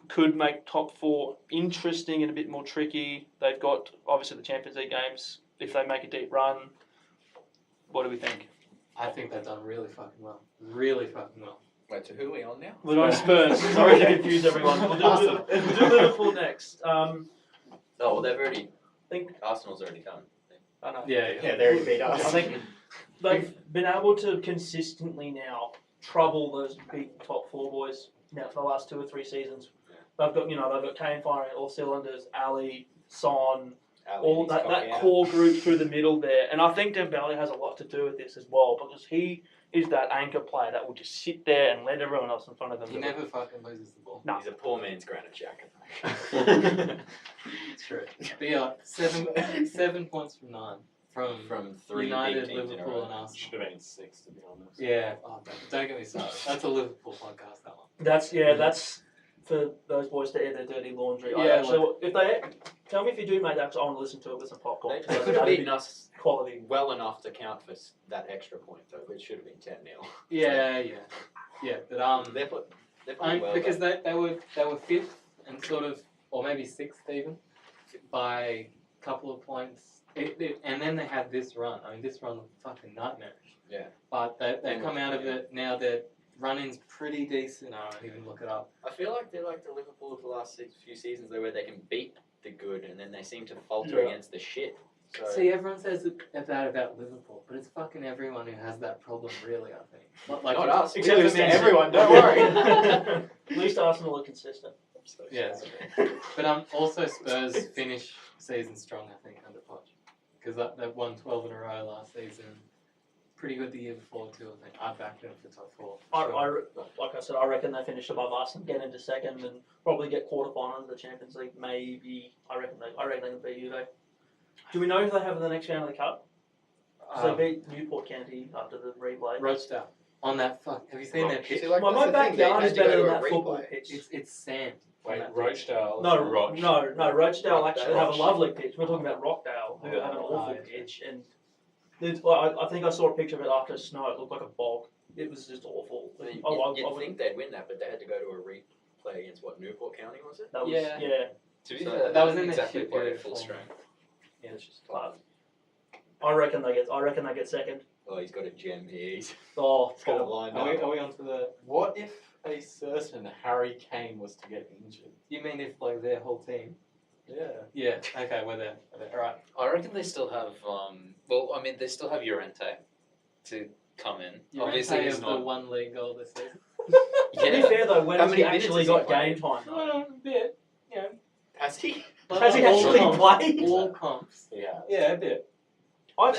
Could make top four interesting and a bit more tricky. They've got obviously the Champions League games if they make a deep run. What do we think? I think they've done really fucking well. Really fucking well. Wait, so who are we on now? We're on Spurs. Sorry to confuse everyone. We'll do Liverpool next. Oh, well, they've already. I think Arsenal's already done. I know. Yeah. Yeah, they already beat us. I think they've been able to consistently now trouble those big top four boys now for the last 2 or 3 seasons. They've got Kane firing at all cylinders, Ali, Son, all that core group through the middle there, and I think Dembele has a lot to do with this as well because he is that anchor player that will just sit there and let everyone else in front of him. He never fucking loses the ball. No. He's a poor man's Granit Xhaka. True. But yeah, 7 points from 9 From 3 United, big teams in a Liverpool, row. and Arsenal. Should have been 6, to be honest. Yeah. Oh, don't get me started. That's a Liverpool podcast. That one. That's for those boys to air their dirty laundry. Yeah, if they tell me if you do make that, because I want to listen to it with some popcorn. They could have beaten us Quality. well enough to count for that extra point, though, which should have been 10-0. Yeah. But They're playing well. because they were 5th and sort of, or maybe 6th even, by a couple of points. And then they had this run. I mean, this run was fucking nightmarish. Yeah. But they've come out of it now. Their run-in's pretty decent. I don't even look it up. I feel like they're like the Liverpool of the last few seasons, though, where they can beat the good and then they seem to falter Yeah. against the shit. So See, everyone says that about Liverpool, but it's fucking everyone who has that problem, really, I think. Not like not us. Except We lose for to Man City. everyone. Don't worry. At least Arsenal are consistent. So Yeah. sorry. But also Spurs finish season strong, I think, under Poch. Because they've won 12 in a row last season. Pretty good the year before, too, I think. I backed them for top 4. Like I said, I reckon they finish above us and get into second and probably get quarterfinals of the Champions League. Maybe I reckon they can beat Juve. Do we know who they have in the next round of the cup? So they beat Newport County after the replay. Rochdale. On that have you seen their pitch? See, like, My that's the thing, they backyard had is to go better to than a that football replay. pitch. It's sand. on Wait, that pitch. Rochdale? No, Roch. no, Rochdale actually have a Roch. lovely pitch. We're talking about Rockdale, who have an awful pitch, and I think I saw a picture of it after snow. It looked like a bog. It was just awful. I mean, I you'd think they'd win that, but they had to go to a replay against Newport County, was it? that was Yeah. To be So fair, that was they in didn't their exactly shit play period at full form. strength. Yeah, it's just tough. I reckon they get second. Oh, he's got a gem here. He's Oh, got a line Are up. we on to the... What if a certain Harry Kane was to get injured? You mean if, like, their whole team? Yeah. Yeah, okay, we're there. Alright. I reckon they still have. They still have Llorente to come in. Obviously, Llorente he's has the not. 1 league goal this season. To be fair though, when How has he many minutes actually has he got played? game time? Though? A bit. Yeah. Has he? Has he All actually comps. played? All comps. Yeah. Yeah, a bit.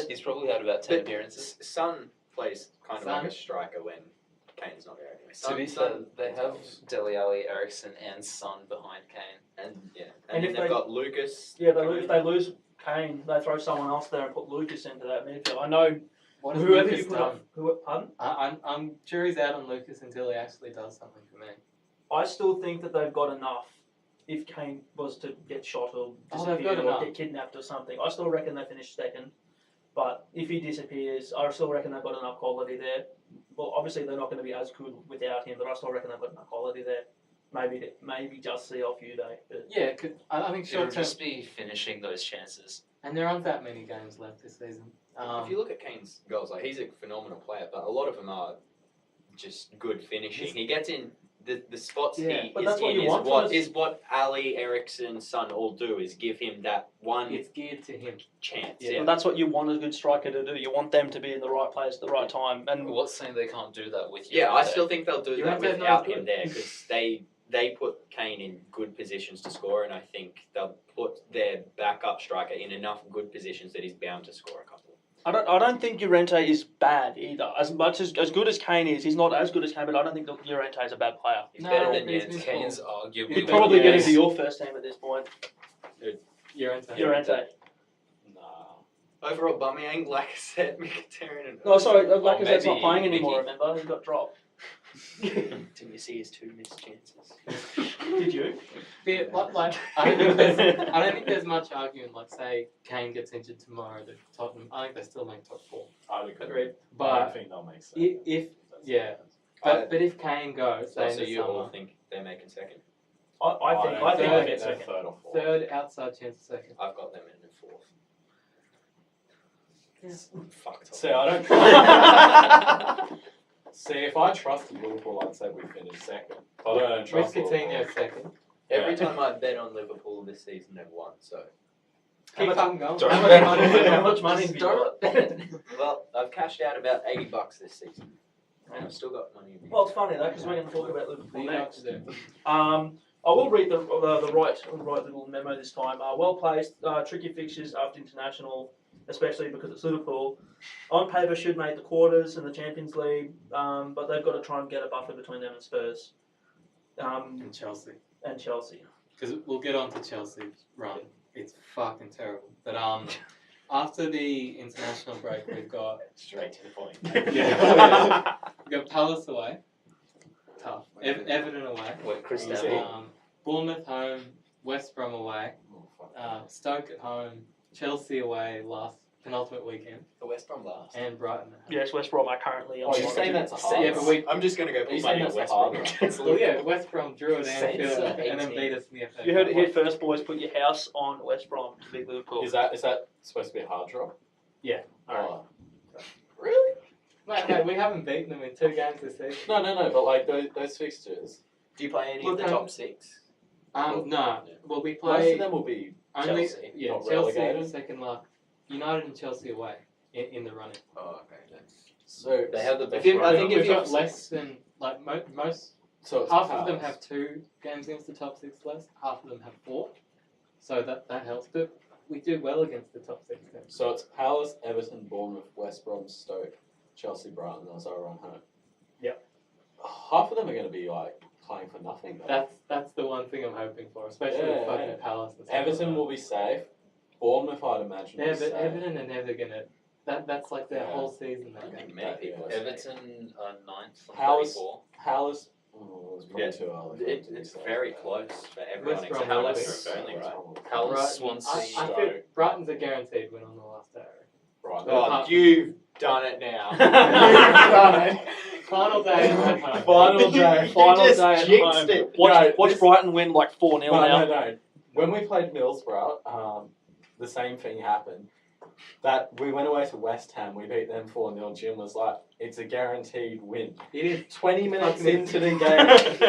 He's probably had about 10 appearances. Son plays kind of Son? like a striker when Kane's not there anyway. To be fair, they have Dele Alli, Ericsson, and Son behind Kane. And And then if they've they- got Lucas. Yeah, if they lose Kane, they throw someone else there and put Lucas into that midfield. I know What has whoever Lucas you put done? up. Pardon? I'm jury's out on Lucas until he actually does something for me. I still think that they've got enough. If Kane was to get shot or Oh, they've disappear got or enough. get kidnapped or something, I still reckon they finish second. But if he disappears, I still reckon they've got enough quality there. Well, obviously they're not going to be as good without him, but I still reckon they've got enough quality there. Maybe just see off you day. But Yeah, I think It would short term, just be finishing those chances. and there aren't that many games left this season. If you look at Kane's goals, like he's a phenomenal player, but a lot of them are just good finishing. He gets in the spots Yeah, he but is that's what in you want from us. is what Ali, Ericsson, Son all do is give him that one It's geared to him. chance. Yeah. Yeah. But that's what you want a good striker to do. You want them to be in the right place at the right time. And What's saying they can't do that with you? Yeah, I still think they'll do You that reckon they're without not him there because they put Kane in good positions to score, and I think they'll put their backup striker in enough good positions that he's bound to score a couple. I don't think Llorente is bad either. As good as Kane is, he's not as good as Kane, but I don't think Llorente is a bad player. He's No, better than but he's Jens. been Kane's arguably He'd probably Yeah. get into your first team at this point. Llorente. Llorente. Nah. Over Aubameyang, Lacazette, Mkhitaryan, and No, sorry, Or Lacazette's not maybe playing anymore. Mickey. Remember, he got dropped. Didn't you see his 2 missed chances? Did you? I don't think there's much argument. Like, say Kane gets injured tomorrow, that Tottenham. I think they still make top 4. I'd agree. Agreed. I don't But think they'll make sense. if yeah, but if Kane goes, say in So the you all summer, think they're making second? I think they're they're they're second. third or fourth. third outside chance of second. I've got them in the 4th. Fuck. See, I don't. See, if I trusted Liverpool, I'd say we finished second. But I don't trust Coutinho Liverpool. second. Every time I bet on Liverpool this season, they've won. So, How Keep much- fucking going. Don't How much bet money? on How much money have you got? well, I've cashed out about $80 this season, and I've still got money. In Well, it's funny though because we're going to talk about You Liverpool know what to next. do. I will read the right little memo this time. Well placed, tricky fixtures after international, especially because it's Liverpool. On paper, should make the quarters and the Champions League, but they've got to try and get a buffer between them and Spurs, And Chelsea. and Chelsea. Because we'll get on to Chelsea's run. It's fucking terrible. But after the international break, we've got Straight to the point. yeah, we've got Palace away, tough. Everton away, Wait, Chris Easy. Neville. Bournemouth home, West Brom away, Oh, fuck. Stoke at home, Chelsea away last penultimate weekend, The West Brom last. and Brighton at home. Yes, West Brom are currently on. Oh, you're saying that's a hard Yeah, but we I'm just gonna go Are put you money saying on that's a West hard Brom one? against Well, Liverpool. yeah, West Brom drew at Saints Anfield at and then 18. beat us in the FA You heard it Cup. here first, boys. Put your house on West Brom to beat Liverpool. Is that supposed to be a hard draw? Yeah. Oh. Really? Mate, we haven't beaten them in 2 games this season. No, but like those fixtures, Do you play any Look, of the top 6? No. Well, we most play of them will be only Chelsea, yeah, not Chelsea relegated. second last. United and Chelsea away in the running. Oh, okay. so. They have the best I run. think We've we've got got less than like most. So it's Half of them Palace. have 2 games against the top 6 less. Half of them have 4. So that helps. But we do well against the top 6 teams. So it's Palace, Everton, Bournemouth, West Brom, Stoke, Chelsea, Brighton, as I run home. Yep. Half of them are going to be like playing for nothing. Though. That's the one thing I'm hoping for, especially Yeah, with fucking yeah. Palace. And stuff Everton like will be safe. Bournemouth, I'd imagine. that. will Yeah, be but safe. Everton are never gonna. That's like their Yeah. whole season. I don't That think game. many people are Everton are 9th from Palace. 34. Palace. Oh, it's probably Yeah. too early. for them to be It's safe. very close for everyone West except Brom, Palace Palace. and Burnley, right? Palace, Brighton, Swansea. I feel Brighton's a guaranteed win on the last day. Right. Oh, you've done it now. Final day at home. Final day. You Final just day at jinxed home. it. Watch this- Brighton win like 4-0 now. No. When we played Middlesbrough, the same thing happened. That we went away to West Ham, we beat them 4-0. Jim was like, it's a guaranteed win. It is 20 minutes Fucking into the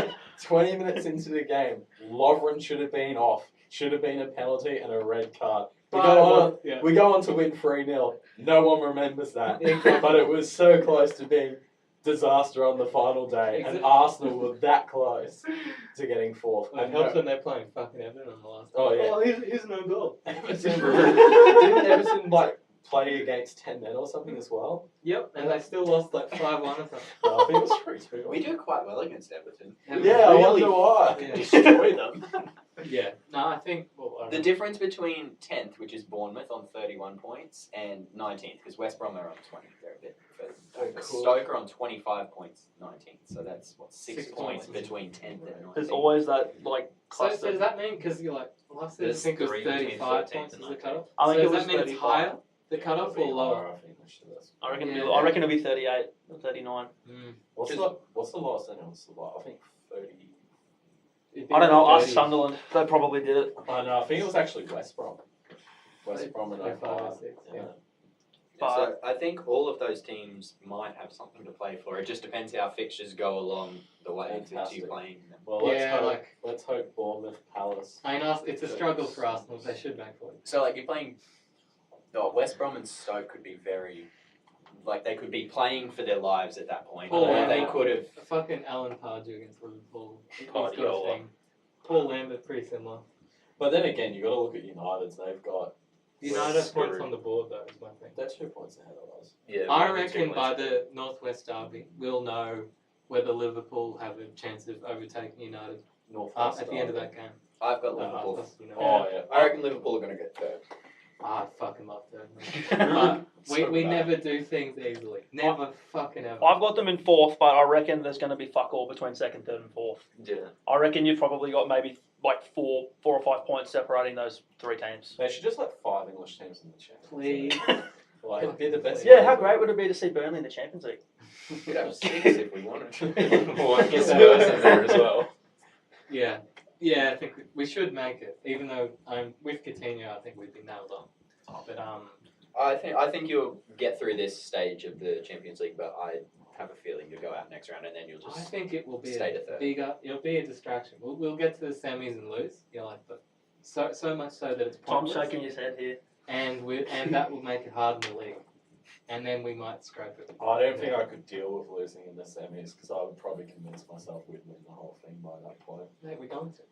game, 20 minutes into the game, Lovren should have been off. Should have been a penalty and a red card. yeah. We go on to win 3-0. No one remembers that. But it was so close to being disaster on the final day, and Exactly. Arsenal were that close to getting 4th. It helps when they're playing fucking Everton on the last. Oh, yeah. Oh, here's no goal. Everton, didn't Everton like play against 10 men or something as well? Yep, and they still lost like 5-1 or something. No, I think it was 3-2. We do quite well against Everton. Yeah, I wonder why. Yeah. Destroy them. Yeah. No, I think. Well, I The don't difference between 10th, which is Bournemouth on 31 points, and 19th, because West Brom are on 20. They're a bit further. But Cool. Stoke are on 25 points, 19th. So that's, what, 6 6 points points. between 10th and 19th. There's always that like So cluster. does that mean because you're like last season I There's think it was 3 between 35 13th points and as the 19th. cutoff? I think So it does was that mean it's 35. higher the cutoff It'll be or lower? higher, I think, actually, that's- I reckon. Yeah. I reckon it'll be 38 or 39. What's the lowest then? What's the lowest? I think 30. It'd be I don't know. around Ask 30. Sunderland. They probably did it. Oh no, I think it was actually West Brom. West Like Brom and 5 or 05. 6, Yeah. So I think all of those teams might have something to play for. It just depends how fixtures go along the way that Fantastic. you're playing them. Well, Yeah, let's hope Bournemouth, Palace. I mean, it's a struggle for Arsenal. They should make for it. So like you're playing, West Brom and Stoke could be very, like they could be playing for their lives at that point. Paul Or Lambert. they could have. Fucking Alan Pardew against Liverpool. He's got a Guardiola. thing. Paul Lambert, pretty similar. But then again, you got to look at United's. They've got United We're have points screwed. on the board though, is one thing. They're 2 points ahead of us. Yeah, I we're 2 reckon points by ahead. the Northwest Derby, we'll know whether Liverpool have a chance of overtaking United Northwest. at the end of that game. I've got Liverpool. Us, you know. Oh yeah. I reckon Liverpool are going to get third. I fucking love that. But So we bad. never do things easily. Never fucking ever. I've got them in fourth, but I reckon there's going to be fuck all between second, third, and fourth. Yeah. I reckon you've probably got maybe like four or 5 points separating those 3 teams. They should just let 5 English teams in the Champions Please. League. Like, Be the best. Yeah, how great would it be to see Burnley in the Champions League? We'd have 6 if we wanted. Well, I guess Spurs in there as well. Yeah. Yeah, I think we should make it. Even though with Coutinho, I think we'd be nailed on. But I think you'll get through this stage of the Champions League, but I have a feeling you'll go out next round and then you'll I just think it will be stay to third. it'll be a distraction. We'll get to the semis and lose. But so much so that it's Tom's pointless. shaking his head here. And that will make it hard in the league. And then we might scrape it. I don't think I could deal with losing in the semis because I would probably convince myself we'd win the whole thing by that point. Mate, we're going to.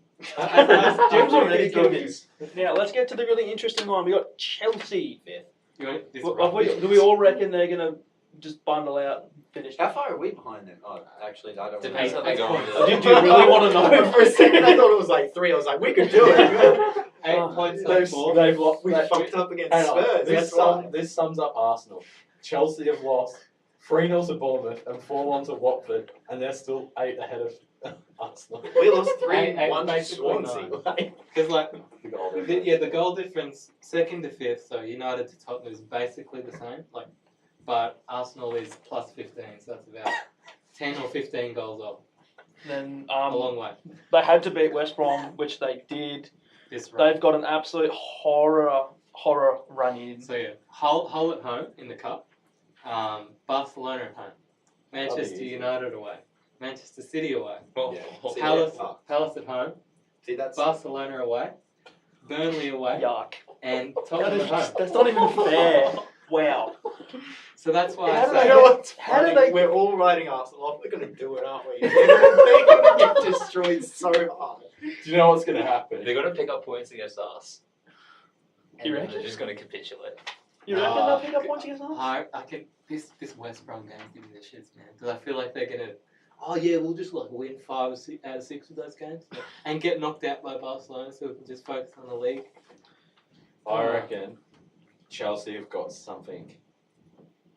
Jim's already convinced. Now let's get to the really interesting one. We got Chelsea. You want this Do we all reckon they're gonna just bundle out and finish? How far are we behind them? Oh, actually, I don't Depends how know. they go on. Do you really want to know? For a second, I thought it was like 3. I was like, we could do it. 8 points on They've, 4. they've lost. We fucked up against Hang on, Spurs. this, That's why. this sums up Arsenal. Chelsea have lost 3-0 to Bournemouth and 4-1 to Watford, and they're still 8 ahead of Arsenal. We lost Eight 3-1 to basically Swansea. nine. Like, Because The goal difference. the goal difference, 2nd to 5th, so United to Tottenham is basically the same. But Arsenal is plus 15, so that's about 10 or 15 goals off. Then A long way. they had to beat West Brom, which they did. This run. They've got an absolute horror run in. So yeah, Hull at home in the cup, Barcelona at home, Manchester easy. United away, Manchester City away, Oh, Yeah. oh, See, Palace yeah. Palace at home, see, that's Barcelona away, Burnley away, Yuck. and Tottenham at home. That's not even fair. Wow. So that's why How I do say they You know what's How do funny? they- We're all writing Arsenal off. We're going to do it, aren't we? They're going to get destroyed so hard. Do you know what's going to happen? They're going to pick up points against us. And You then reckon? they're just going to capitulate. You reckon they'll pick up points against us? I can this West Brom game give me the shits, man. Because I feel like they're gonna. Oh yeah, we'll just win 5 or 6 out of 6 of those games and get knocked out by Barcelona, so we can just focus on the league. I reckon Chelsea have got something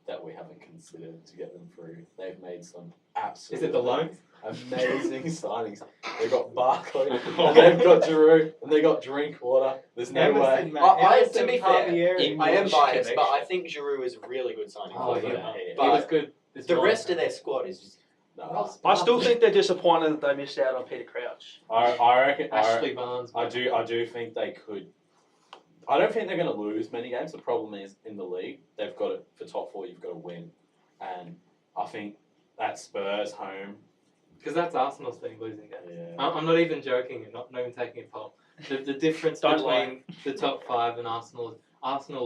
that we haven't considered to get them through. They've made some absolute Is it the loans? amazing signings. They've got Barkley, and they've got Giroud, and they got Drinkwater. There's no way. To be fair, English I am biased, connection. but I think Giroud is a really good signing Oh for them. yeah, he But was good. this the morning. rest of their squad is just No, I still think they're disappointed that they missed out on Peter Crouch. I reckon. Ashley Barnes. I do think they could. I don't think they're going to lose many games. The problem is in the league, they've got it for top 4. You've got to win, and I think that Spurs home. Because that's Arsenal's thing, losing games. Yeah. I'm not even joking and not even taking a poll. The difference Don't between the top 5 and Arsenal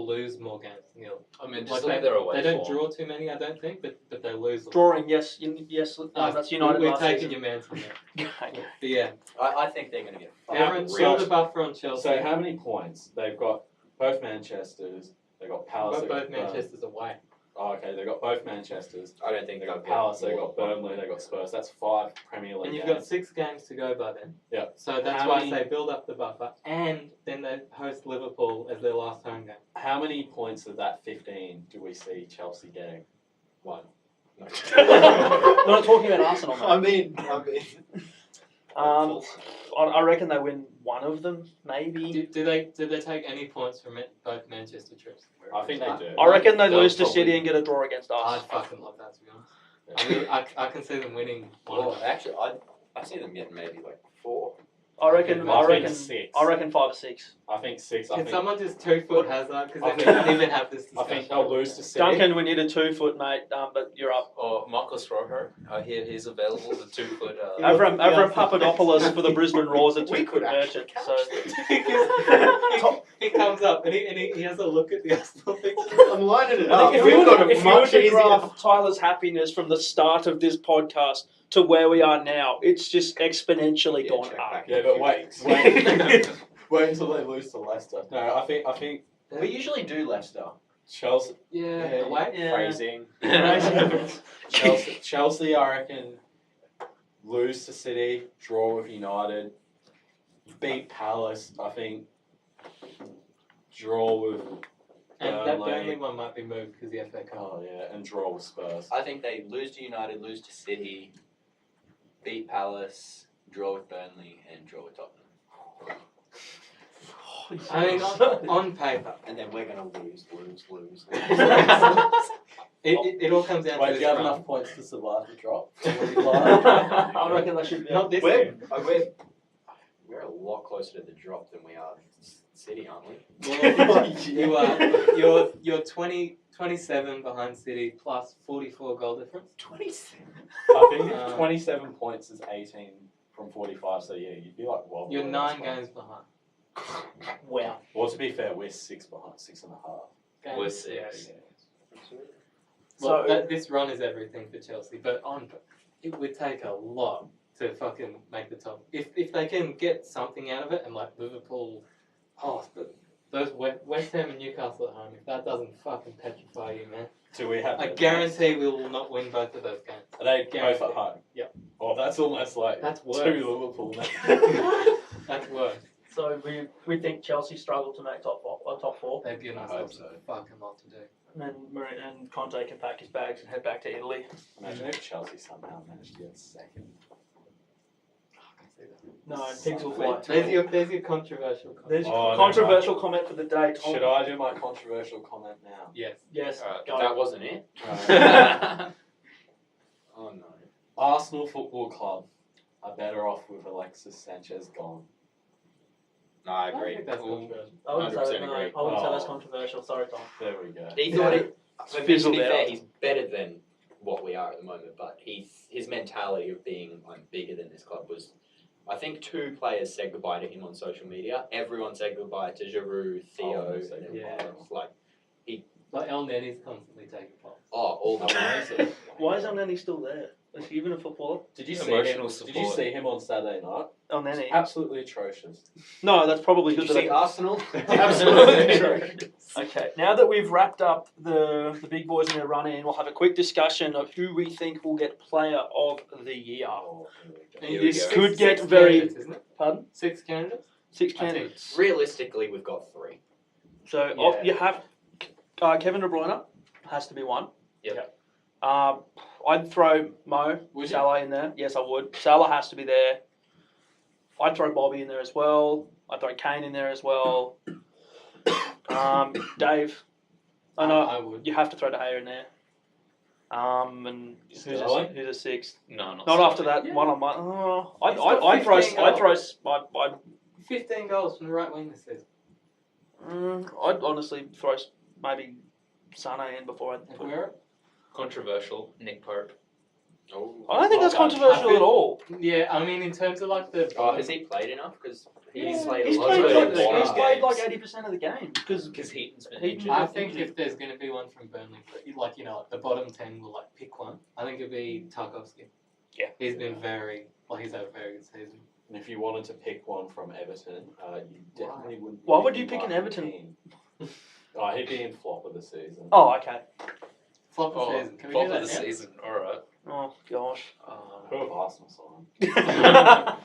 lose more games than the other. I mean, Like just look at their away They don't form. draw too many, I don't think, but they lose. a lot. Drawing, yes, yes. That's United We're last taking season. your man from there. Okay. But yeah, I think they're going to get everyone so- shield the buffer on Chelsea. So how many points? They've got both Manchesters. They've got Palace. But they've both got Manchester's away. Oh, okay. They've got both Manchesters. I don't think They they'll got get Palace. They more. got Burnley. They got Spurs. That's 5 Premier League And you've games. got 6 games to go by then. Yeah. So that's How why many- I say build up the buffer. And then they host Liverpool as their last home game. How many points of that 15 do we see Chelsea getting? 1. We're not talking about Arsenal, I mate. mean, I reckon they win one of them, maybe. Do they take any points from it, both Manchester trips? I think they do. I reckon they They'll lose to probably- City and get a draw against I us. fucking love that, to be honest. I can see them winning one well, of them. actually, I see them getting maybe like 4. I reckon. I I think reckon. 6. I reckon 5 or 6. I think 6. I Can think, someone just 2-foot Hazard? Because I then we think- don't even have this I discussion. think they'll lose to City. Duncan, we need a 2-foot, mate. But you're up. Or Marcus Rojo, I hear he's available, the 2-foot. Avram Papadopoulos for the Brisbane Roars at We 2-foot could actually merchant. catch So he comes up and he has a look at the Arsenal picture. I'm lining it I up. think if We've we got were a if you were much to easier. graph Tyler's happiness from the start of this podcast to where we are now, it's just exponentially Yeah, gone check up. back. Yeah, but wait until they lose to Leicester. No, I think We usually do Leicester. Chelsea. Yeah, Yeah, away. Yeah. Phrasing. Crazy. Chelsea, I reckon, lose to City, draw with United, beat Palace, I think, draw with And that Burnley. Burnley one might be moved because the FA Cup. Oh yeah, and draw with Spurs. I think they lose to United, lose to City, beat Palace, draw with Burnley, and draw with Tottenham. I mean, on paper, And then we're gonna lose. it all comes down Wait, to do this you have run. enough points to survive the drop? I reckon they should be. Not this We're, year. we're a lot closer to the drop than we are City, aren't we? Well, you're 27 behind City plus 44 goal difference. 27. I think Um, 27 points is 18 from 45, so yeah, you'd be like, well, You're 9 games behind. Wow. Well, to be fair, we're 6 behind, 6.5. Games. We're 6. Well, So- this run is everything for Chelsea, but it would take a lot to fucking make the top. If they can get something out of it, and like Liverpool, those West Ham and Newcastle at home, if that doesn't fucking petrify you, man, Do we have? I guarantee we will not win both of those games. Are they both Guarantee. at home? Yep. Oh, that's almost like That's 2 worse. Liverpool, man. That's worse. So we think Chelsea struggle to make top four, They've given I themselves hope a fucking lot to do. and Conte can pack his bags and head back to Italy. Imagine if Chelsea somehow managed to get second. I can see that. No, pigs will fly. There's your controversial comment. There's Oh, controversial comment for the day. Tom. Should I do my controversial comment now? Yes. Yes. Go. That wasn't it. Oh no. Arsenal Football Club are better off with Alexis Sanchez gone. No, I I don't agree. think that's controversial. I wouldn't say 100% that. No, agree. I wouldn't say Oh. that's controversial. Sorry, Tom. There we go. He thought it. To Fizzled be fair, out. he's better than what we are at the moment. But his mentality of being bigger than this club was. I think 2 players said goodbye to him on social media. Everyone said goodbye to Giroud, Theo, Oh, and said everyone goodbye. else. Like Like El Nenny's constantly taking pops. all the time. Why is El Neni still there? Is he even a footballer? Did you see Emotional him? support. Did you see him on Saturday night? El Neni. Absolutely atrocious. No, that's probably Did good. you see Arsenal? Absolutely. Okay, now that we've wrapped up the big boys in their run in, we'll have a quick discussion of who we think will get Player of the Year. Oh, here we go. And Here we This go. could get Six very. candidates, isn't it? Pardon? 6 candidates? 6 I think. candidates. Realistically, we've got 3. So Yeah. you have Kevin De Bruyne has to be one. Yep. I'd throw Mo Would you? Salah in there. Yes, I would. Salah has to be there. I'd throw Bobby in there as well. I'd throw Kane in there as well. Dave, I know I would. you have to throw De Gea in there. And who's Sterling? a sixth? No, Not after that Yeah. one on one. Oh, He's got I'd throw. 15 I'd 15 goals from the right wing this season. I'd honestly throw maybe Sané in before I'd put. Aguero? Controversial. Nick Pope. Oh. I don't think that's Well done. controversial at all. Yeah, I mean, in terms of like the. Oh, has he played enough? Because he's Yeah. played He's a lot played, of like, good he's games. played like 80% of the games because Because Heaton's been Heaton- injured. I think if there's going to be one from Burnley, like, the bottom 10 will like pick one. I think it'd be Tarkovsky. Yeah. He's been he's had a very good season. And if you wanted to pick one from Everton, you definitely wouldn't. Why be would you in pick an my Everton? team. Oh, he'd be in flop of the season. Oh, okay. Flop of Oh, the season. Can we flop do that of the now? season. Alright. Oh gosh. Who have Arsenal signed?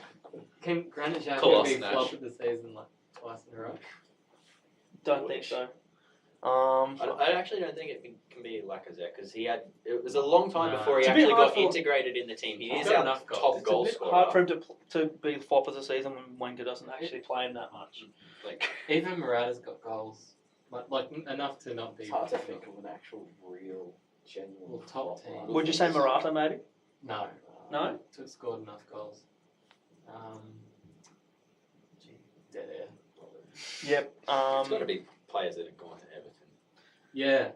Can Granit Xhaka Call be us, Nash. flop of the season like twice in a row? Don't think so. I actually don't think it can be Lacazette because it was a long time No. before he It's a bit actually hard got for- integrated in the team. He He's is got our enough goals. top It's a goal bit scorer. hard for him to be flop of the season when Wenger doesn't actually play him that much. Like, Even Morata's got goals. Like enough to not be. It's hard to think of an actual, real, genuine Well, top flop 10. one. Would you say Morata maybe? No. No? To scored enough goals. Dead air. Yep. it's got to be players that have gone to Everton. Yeah.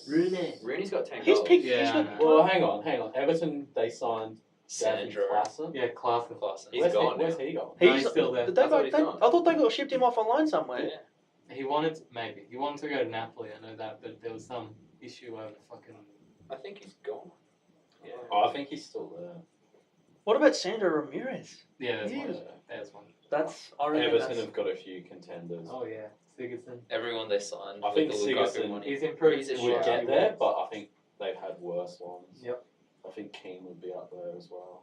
Rooney. Rooney's got 10 He's goals. picked. Yeah, he's I got, know. Well, hang on. Everton, they signed David Sandro. Klaassen. Yeah, class and Klassen. He's Where's gone Where's now. he gone? No, he's still there. Did they I thought go, he's they, gone. I thought they got shipped him off online somewhere. Yeah. He wanted to go to Napoli. I know that, but there was some issue over fucking. I think he's gone. Yeah. Oh, I think he's still there. What about Sandro Ramirez? Yeah, there's He one. was- There's one. That's I reckon Everton that's, have got a few contenders. Oh yeah. Sigurdsson. Everyone they signed I with think the Lukaku Sigurdsson money. He's improved. He's a would shout. get there, but I think they've had worse ones. Yep. I think Keane would be up there as well.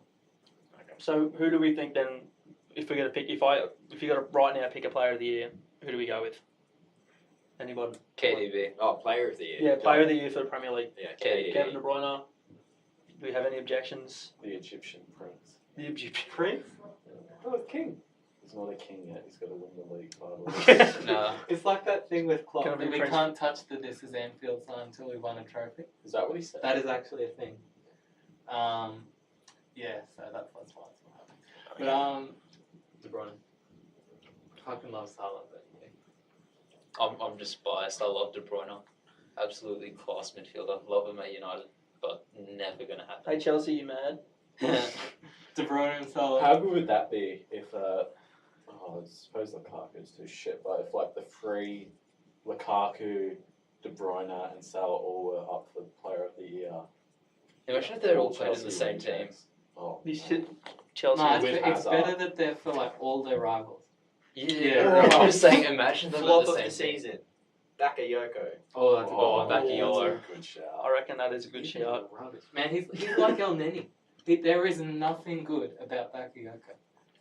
So who do we think then? If we're gonna pick, if you got to right now pick a player of the year, who do we go with? Anybody? KDB. Oh, player of the year. Yeah, player of the year for the Premier League. Yeah, Kevin KDB. De Bruyne. Do we have any objections? The Egyptian prince. The Egyptian. Prince? Oh, it's King. He's not a king yet. He's got to win the league title. Nah. It's like that thing with Klopp. Can I be that we Prince? can't touch the This Is Anfield sign until we won a trophy. Is that what he said? That is actually a thing. Yeah, so that's why it's not happening. But De Bruyne. Fucking love Salah, but yeah. I'm just biased. I love De Bruyne. Absolutely class midfielder. Love him at United, but never gonna happen. Hey Chelsea, you mad? De Bruyne and Salah. How good would that be if, I suppose Lukaku's too shit, but if like the three, Lukaku, De Bruyne and Salah all were up for player of the year. Imagine if they're all all playing in the Chelsea same winning team. games. Oh, You man. should Chelsea. No, with it's Hazard. better that they're for like all their rivals. Yeah, I'm just saying. Imagine them Flop at of the the same team. season. Bakayoko. Oh, that's Oh, a Bakayoko. That's a good shout. I reckon that is a good shout. Man, he's like El Neni. There is nothing good about Bakayoko.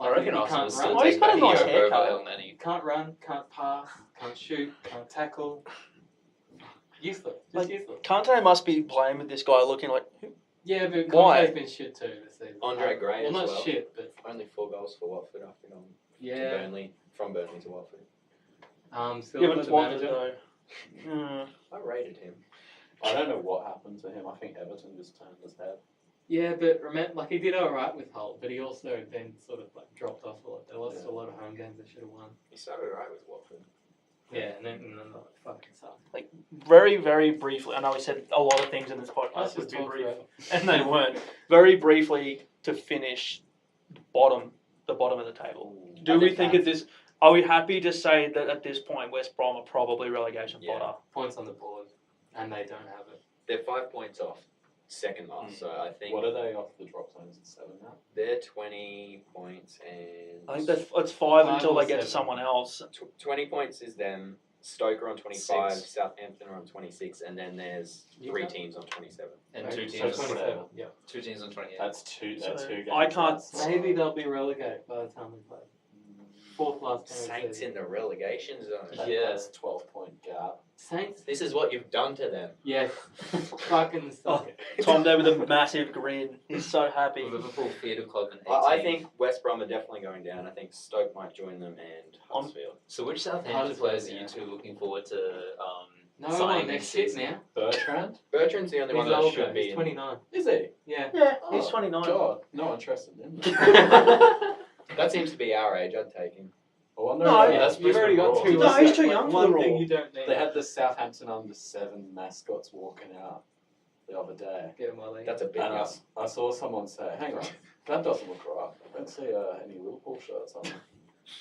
I reckon he Arsenal can't will still run, Oh, he's take got a nice Bakayoko over haircut. El Neni. can't run, can't pass, can't shoot, can't tackle. Useless. Just Like- useless. Kante must be playing with this guy looking like. Yeah, but Why? Conte's been shit too this season. Andre Gray Well, as not well. shit, but Only 4 goals for Watford after going to yeah. Burnley, from Burnley to Watford. Still Yeah, got but the Watford manager. though. I rated him. I don't know what happened to him. I think Everton just turned his head. Yeah, but remember, like he did alright with Hull, but he also then sort of like dropped off a lot. They lost a lot of home games they should have won. He started right with Watford. Yeah, and then like, fucking sucked. Very, very briefly. I know we said a lot of things in this Let's podcast would just be talk brief, forever. and they weren't. Very briefly to finish, the bottom of the table. Do I we think think that's- at this? Are we happy to say that at this point West Brom are probably relegation Yeah. fodder? Points on the board, and they don't have it. They're 5 points off second last, so I think What are they off the drop zones at 7 now? they're 20 points and I think it's 5 5 until or they get to 7. someone else. 20 points is them. Stoke are on 25, 6. Southampton are on 26, and then there's 3 teams on 27. And Right? two So teams. 27. Yeah. 2 teams on 28. That's two. That's So, 2 games. I can't- That's- Maybe they'll be relegated by the time we play. Fourth last game of the Saints season. in the relegation zone. Yeah. That's a 12-point gap. Saints? This is what you've done to them. Yes. Fucking suck it. Tom there with a massive grin. He's so happy. Liverpool theatre club in 18. I think West Brom are definitely going down. I think Stoke might join them and Huddersfield. So which Southampton Huddersfield, players are yeah. you two looking forward to No signing one, they're this shit season? now. Bertrand? Bertrand's the only He's one that older, should be he's in. 29. Is he? Yeah. Yeah, he's Oh, 29. God, no one trusted him. That seems to be our age. I'd take him. I wonder No, if yeah, that's You've already got two. No, left. he's too Like, young for one the thing role. you don't need. they had the Southampton under-7 mascots walking out the other day. Get him while they That's a big And one. I saw someone say, hang on, that doesn't look right. I don't see any Liverpool shirts on.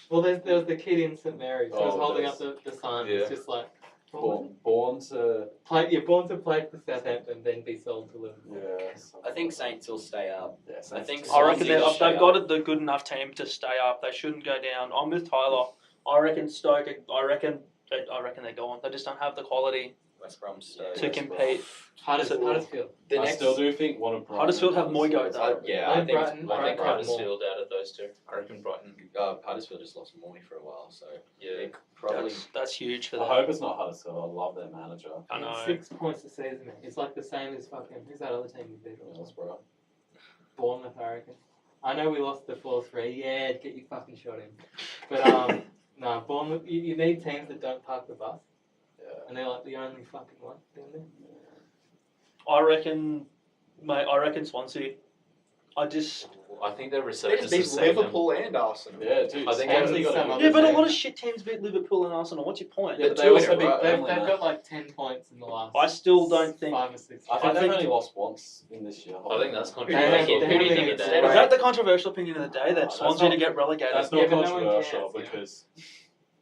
Well, there was the kid in St Mary's who was Oh, holding up there's- the sign. Yeah. It's just like, Born to, you're born to play for Southampton, then be sold to Liverpool. yeah. I think Saints will stay up. Yeah, I think I reckon Swansea will stay they've got the good enough team to stay up. They shouldn't go down. I'm with Tyler. I reckon Stoke. I reckon they're going. They just don't have the quality West Brom Stoke. to compete. Huddersfield. The I next, still do think one of Brighton Huddersfield and have Moygo, though. yeah, I think Brighton- I Brighton think have Huddersfield out of those two. I reckon Brighton. Huddersfield just lost Moy for a while, so Yeah. they probably. That's huge for I them. hope it's not Huddersfield. I love their manager. I know. 6 points a season, man. It's like the same as fucking, who's that other team you beat? Middlesbrough. Bournemouth, I reckon. I know we lost the 4-3. Yeah, get your fucking shot in. But, no, Bournemouth, you need teams that don't park the bus. Yeah. And they're like the only fucking one doing there. I reckon, mate. I reckon Swansea. I think their They research just is to beat save them. Liverpool and Arsenal. Yeah, dude. I think Swansea got some a other Yeah, but a team. lot of shit teams beat Liverpool and Arsenal. What's your point? Yeah, The but two they in also a beat row. They've Burnley. got like 10 points in the last I still don't think. 5 or 6 I years. think they've think- only lost once in this year. I think that's They controversial. have- Who they do you have think it. of Was that? that the controversial opinion of the day No, that that's Swansea not- to get relegated? That's Yeah, not but no one controversial cares, yeah. because,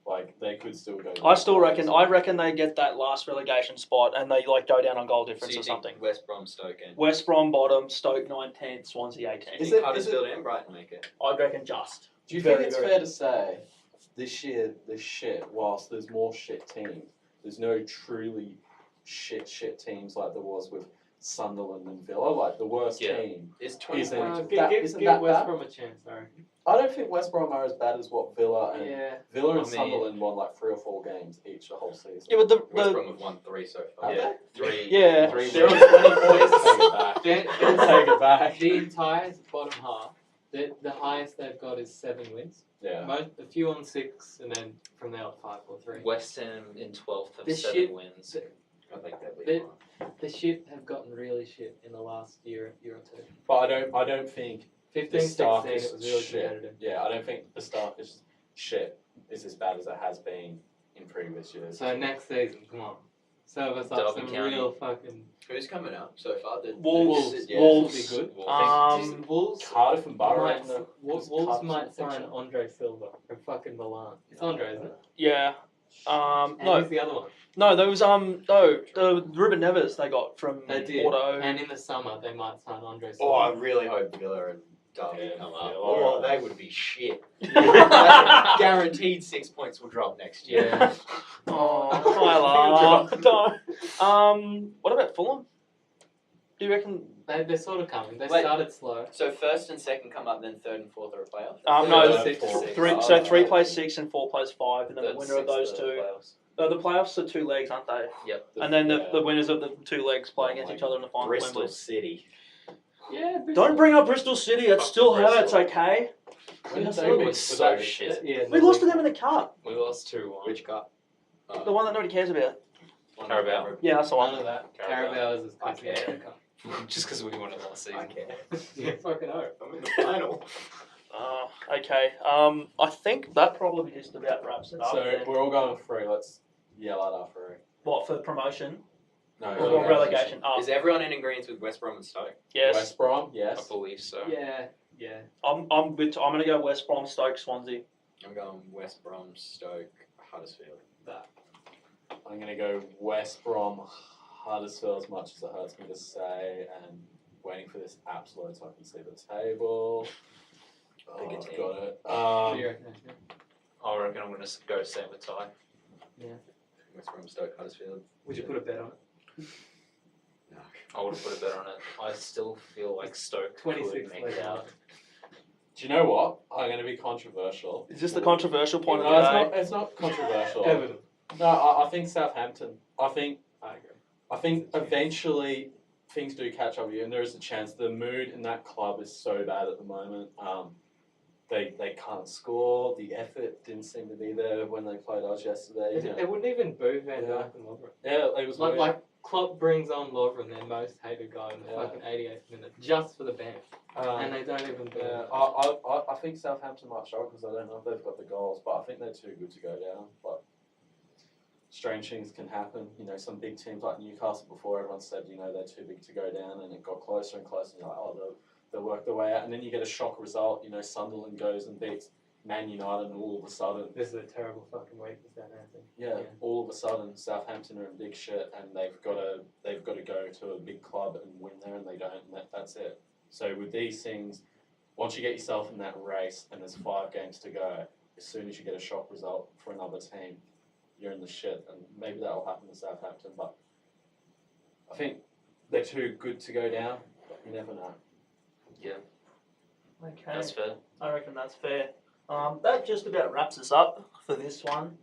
like, they could still go. I still reckon. I reckon they get that last relegation spot and they like go down on goal So difference you or think something. West Brom, Stoke, and West Brom bottom, Stoke 9/10, Swansea you 18. Is think it- Huddersfield and Brighton make it? I reckon just. Do you Very, think it's very- fair to say this year, there's shit. Whilst there's more shit teams, there's no truly shit teams like there was with Sunderland and Villa. Like the worst team. Is 20 Isn't- points. isn't Give that West bad? Brom a chance, sorry. I don't think West Brom are as bad as what Villa and Yeah. Villa and I mean- Sunderland won like 3 or 4 games each the whole season. Yeah, but West Brom have won 3 so far. Have they? 3. Yeah. 3 They're on wins. 20 points. Take it back. Then- Take it back. The entire bottom half, the highest they've got is 7 wins. Yeah. A few on 6, and then from there up 5 or 3. West Ham in 12th have This 7 shit- wins. I think they'll be They- fine. The shit have gotten really shit in the last year or two. But I don't think 15, the 16, Stark it is was really shit. competitive. Yeah, I don't think the Stark is shit is as bad as it has been in previous years. So next season, come on. Serve us up Derby some County. real fucking... Who's coming out so far? Wolves. Yeah. Wolves. will be good. Wolves. Cardiff and Borough. Might- in the Wolves cups might and sign fiction. Andre Silva from fucking Milan. It's Andre, isn't it? Yeah. And No, who's the other one? no, there was the Ruben Neves they got from They did. Porto. And in the summer, they might sign Andre Oh, I Silva. really hope Villa and Derby Yeah, come up. Villa. Oh, they would be shit. Guaranteed 6 points will drop next year. Yeah. Oh, Tyler. What about Fulham? Do you reckon? They're sort of coming. They Wait. started slow. So first and second come up, then third and fourth are a playoff? No, Yeah, six, four. six. Three. Oh, So 3 okay. plays 6 and 4 plays 5, and then Third the and winner of those sixth are the 2. playoffs. The playoffs are 2 legs, aren't they? Yep. And then Yeah. the winners of the 2 legs play Oh against my each other in the final. Bristol Wembley. City. Yeah, Don't bring up Bristol City. It Fuck still hurts. Bristol. Okay. When did Was they win? so Was that- shit. Yeah, We lost to them in the cup. We lost 2-1. Which cup? The one that nobody cares about. Carabao. Yeah, that's the None one. of that. Carabao. Carabao is as I close as care. they come. Just because we won it last season. I care. Yeah, fucking hope. I'm in the final. Okay. I think that probably just about wraps it up. So then. we're all going through. Let's yell at our three. What for promotion No. or relegation? Oh, Is everyone in agreement with West Brom and Stoke? yes. West Brom, I yes. believe so. Yeah. I'm gonna go West Brom, Stoke, Swansea. I'm going West Brom, Stoke, Huddersfield. I'm going to go West Brom, Huddersfield, as much as it hurts me to say, and waiting for this absolute so I can see the table. Oh, Bigger I've team. got it. What do you reckon, Ashley? I reckon I'm going to go same with Ty. West Brom, Stoke, Huddersfield. Would you put a bet on it? No. I would have put a bet on it. I still feel like Stoke 26 could make later. it out. Do you know what? I'm going to be controversial. Is this the controversial point No, of the day? it's not controversial. Everton. No, I think Southampton. I think I agree. eventually things do catch up with you, and there is a chance. The mood in that club is so bad at the moment. They can't score. The effort didn't seem to be there when they played us yesterday. They wouldn't even boo Van Yeah. Dijk and Lovren. Yeah, it was weird. Like Klopp brings on Lovren, their most hated guy in the Yeah. fucking 88th minute, just for the bench, and they don't even boo Yeah, him. I think Southampton might struggle because I don't know if they've got the goals, but I think they're too good to go down. But strange things can happen. You know, some big teams like Newcastle before, everyone said, you know, they're too big to go down, and it got closer and closer, and you're like, oh, they'll work their way out. And then you get a shock result. You know, Sunderland goes and beats Man United, and all of a sudden, This is a terrible fucking week for Southampton. yeah, Yeah. all of a sudden Southampton are in big shit, and they've got to go to a big club and win there, and they don't. And that's it. So with these things, once you get yourself in that race, and there's 5 games to go, as soon as you get a shock result for another team, you're in the shit, and maybe that will happen to Southampton. But I think they're too good to go down. But you never know. Okay. That's fair. I reckon that's fair. That just about wraps us up for this one.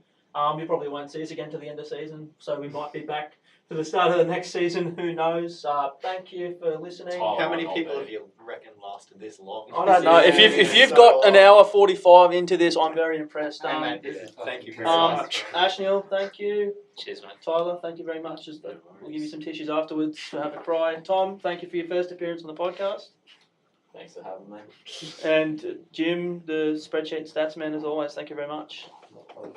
You probably won't see us again to the end of season, so we might be back for the start of the next season. Who knows? Thank you for listening. Oh, How many I'll people bet. have you reckon lasted this long? I don't know. If you've So got an long. hour 45 into this, I'm very impressed. Hey, mate, this is Thank you fucking very great. much. Ashneil, thank you. Cheers, mate. Tyler, thank you very much. We'll give you some tissues afterwards to have a cry. Tom, thank you for your first appearance on the podcast. Thanks for having me. And Jim, the spreadsheet stats man, as always, thank you very much. Not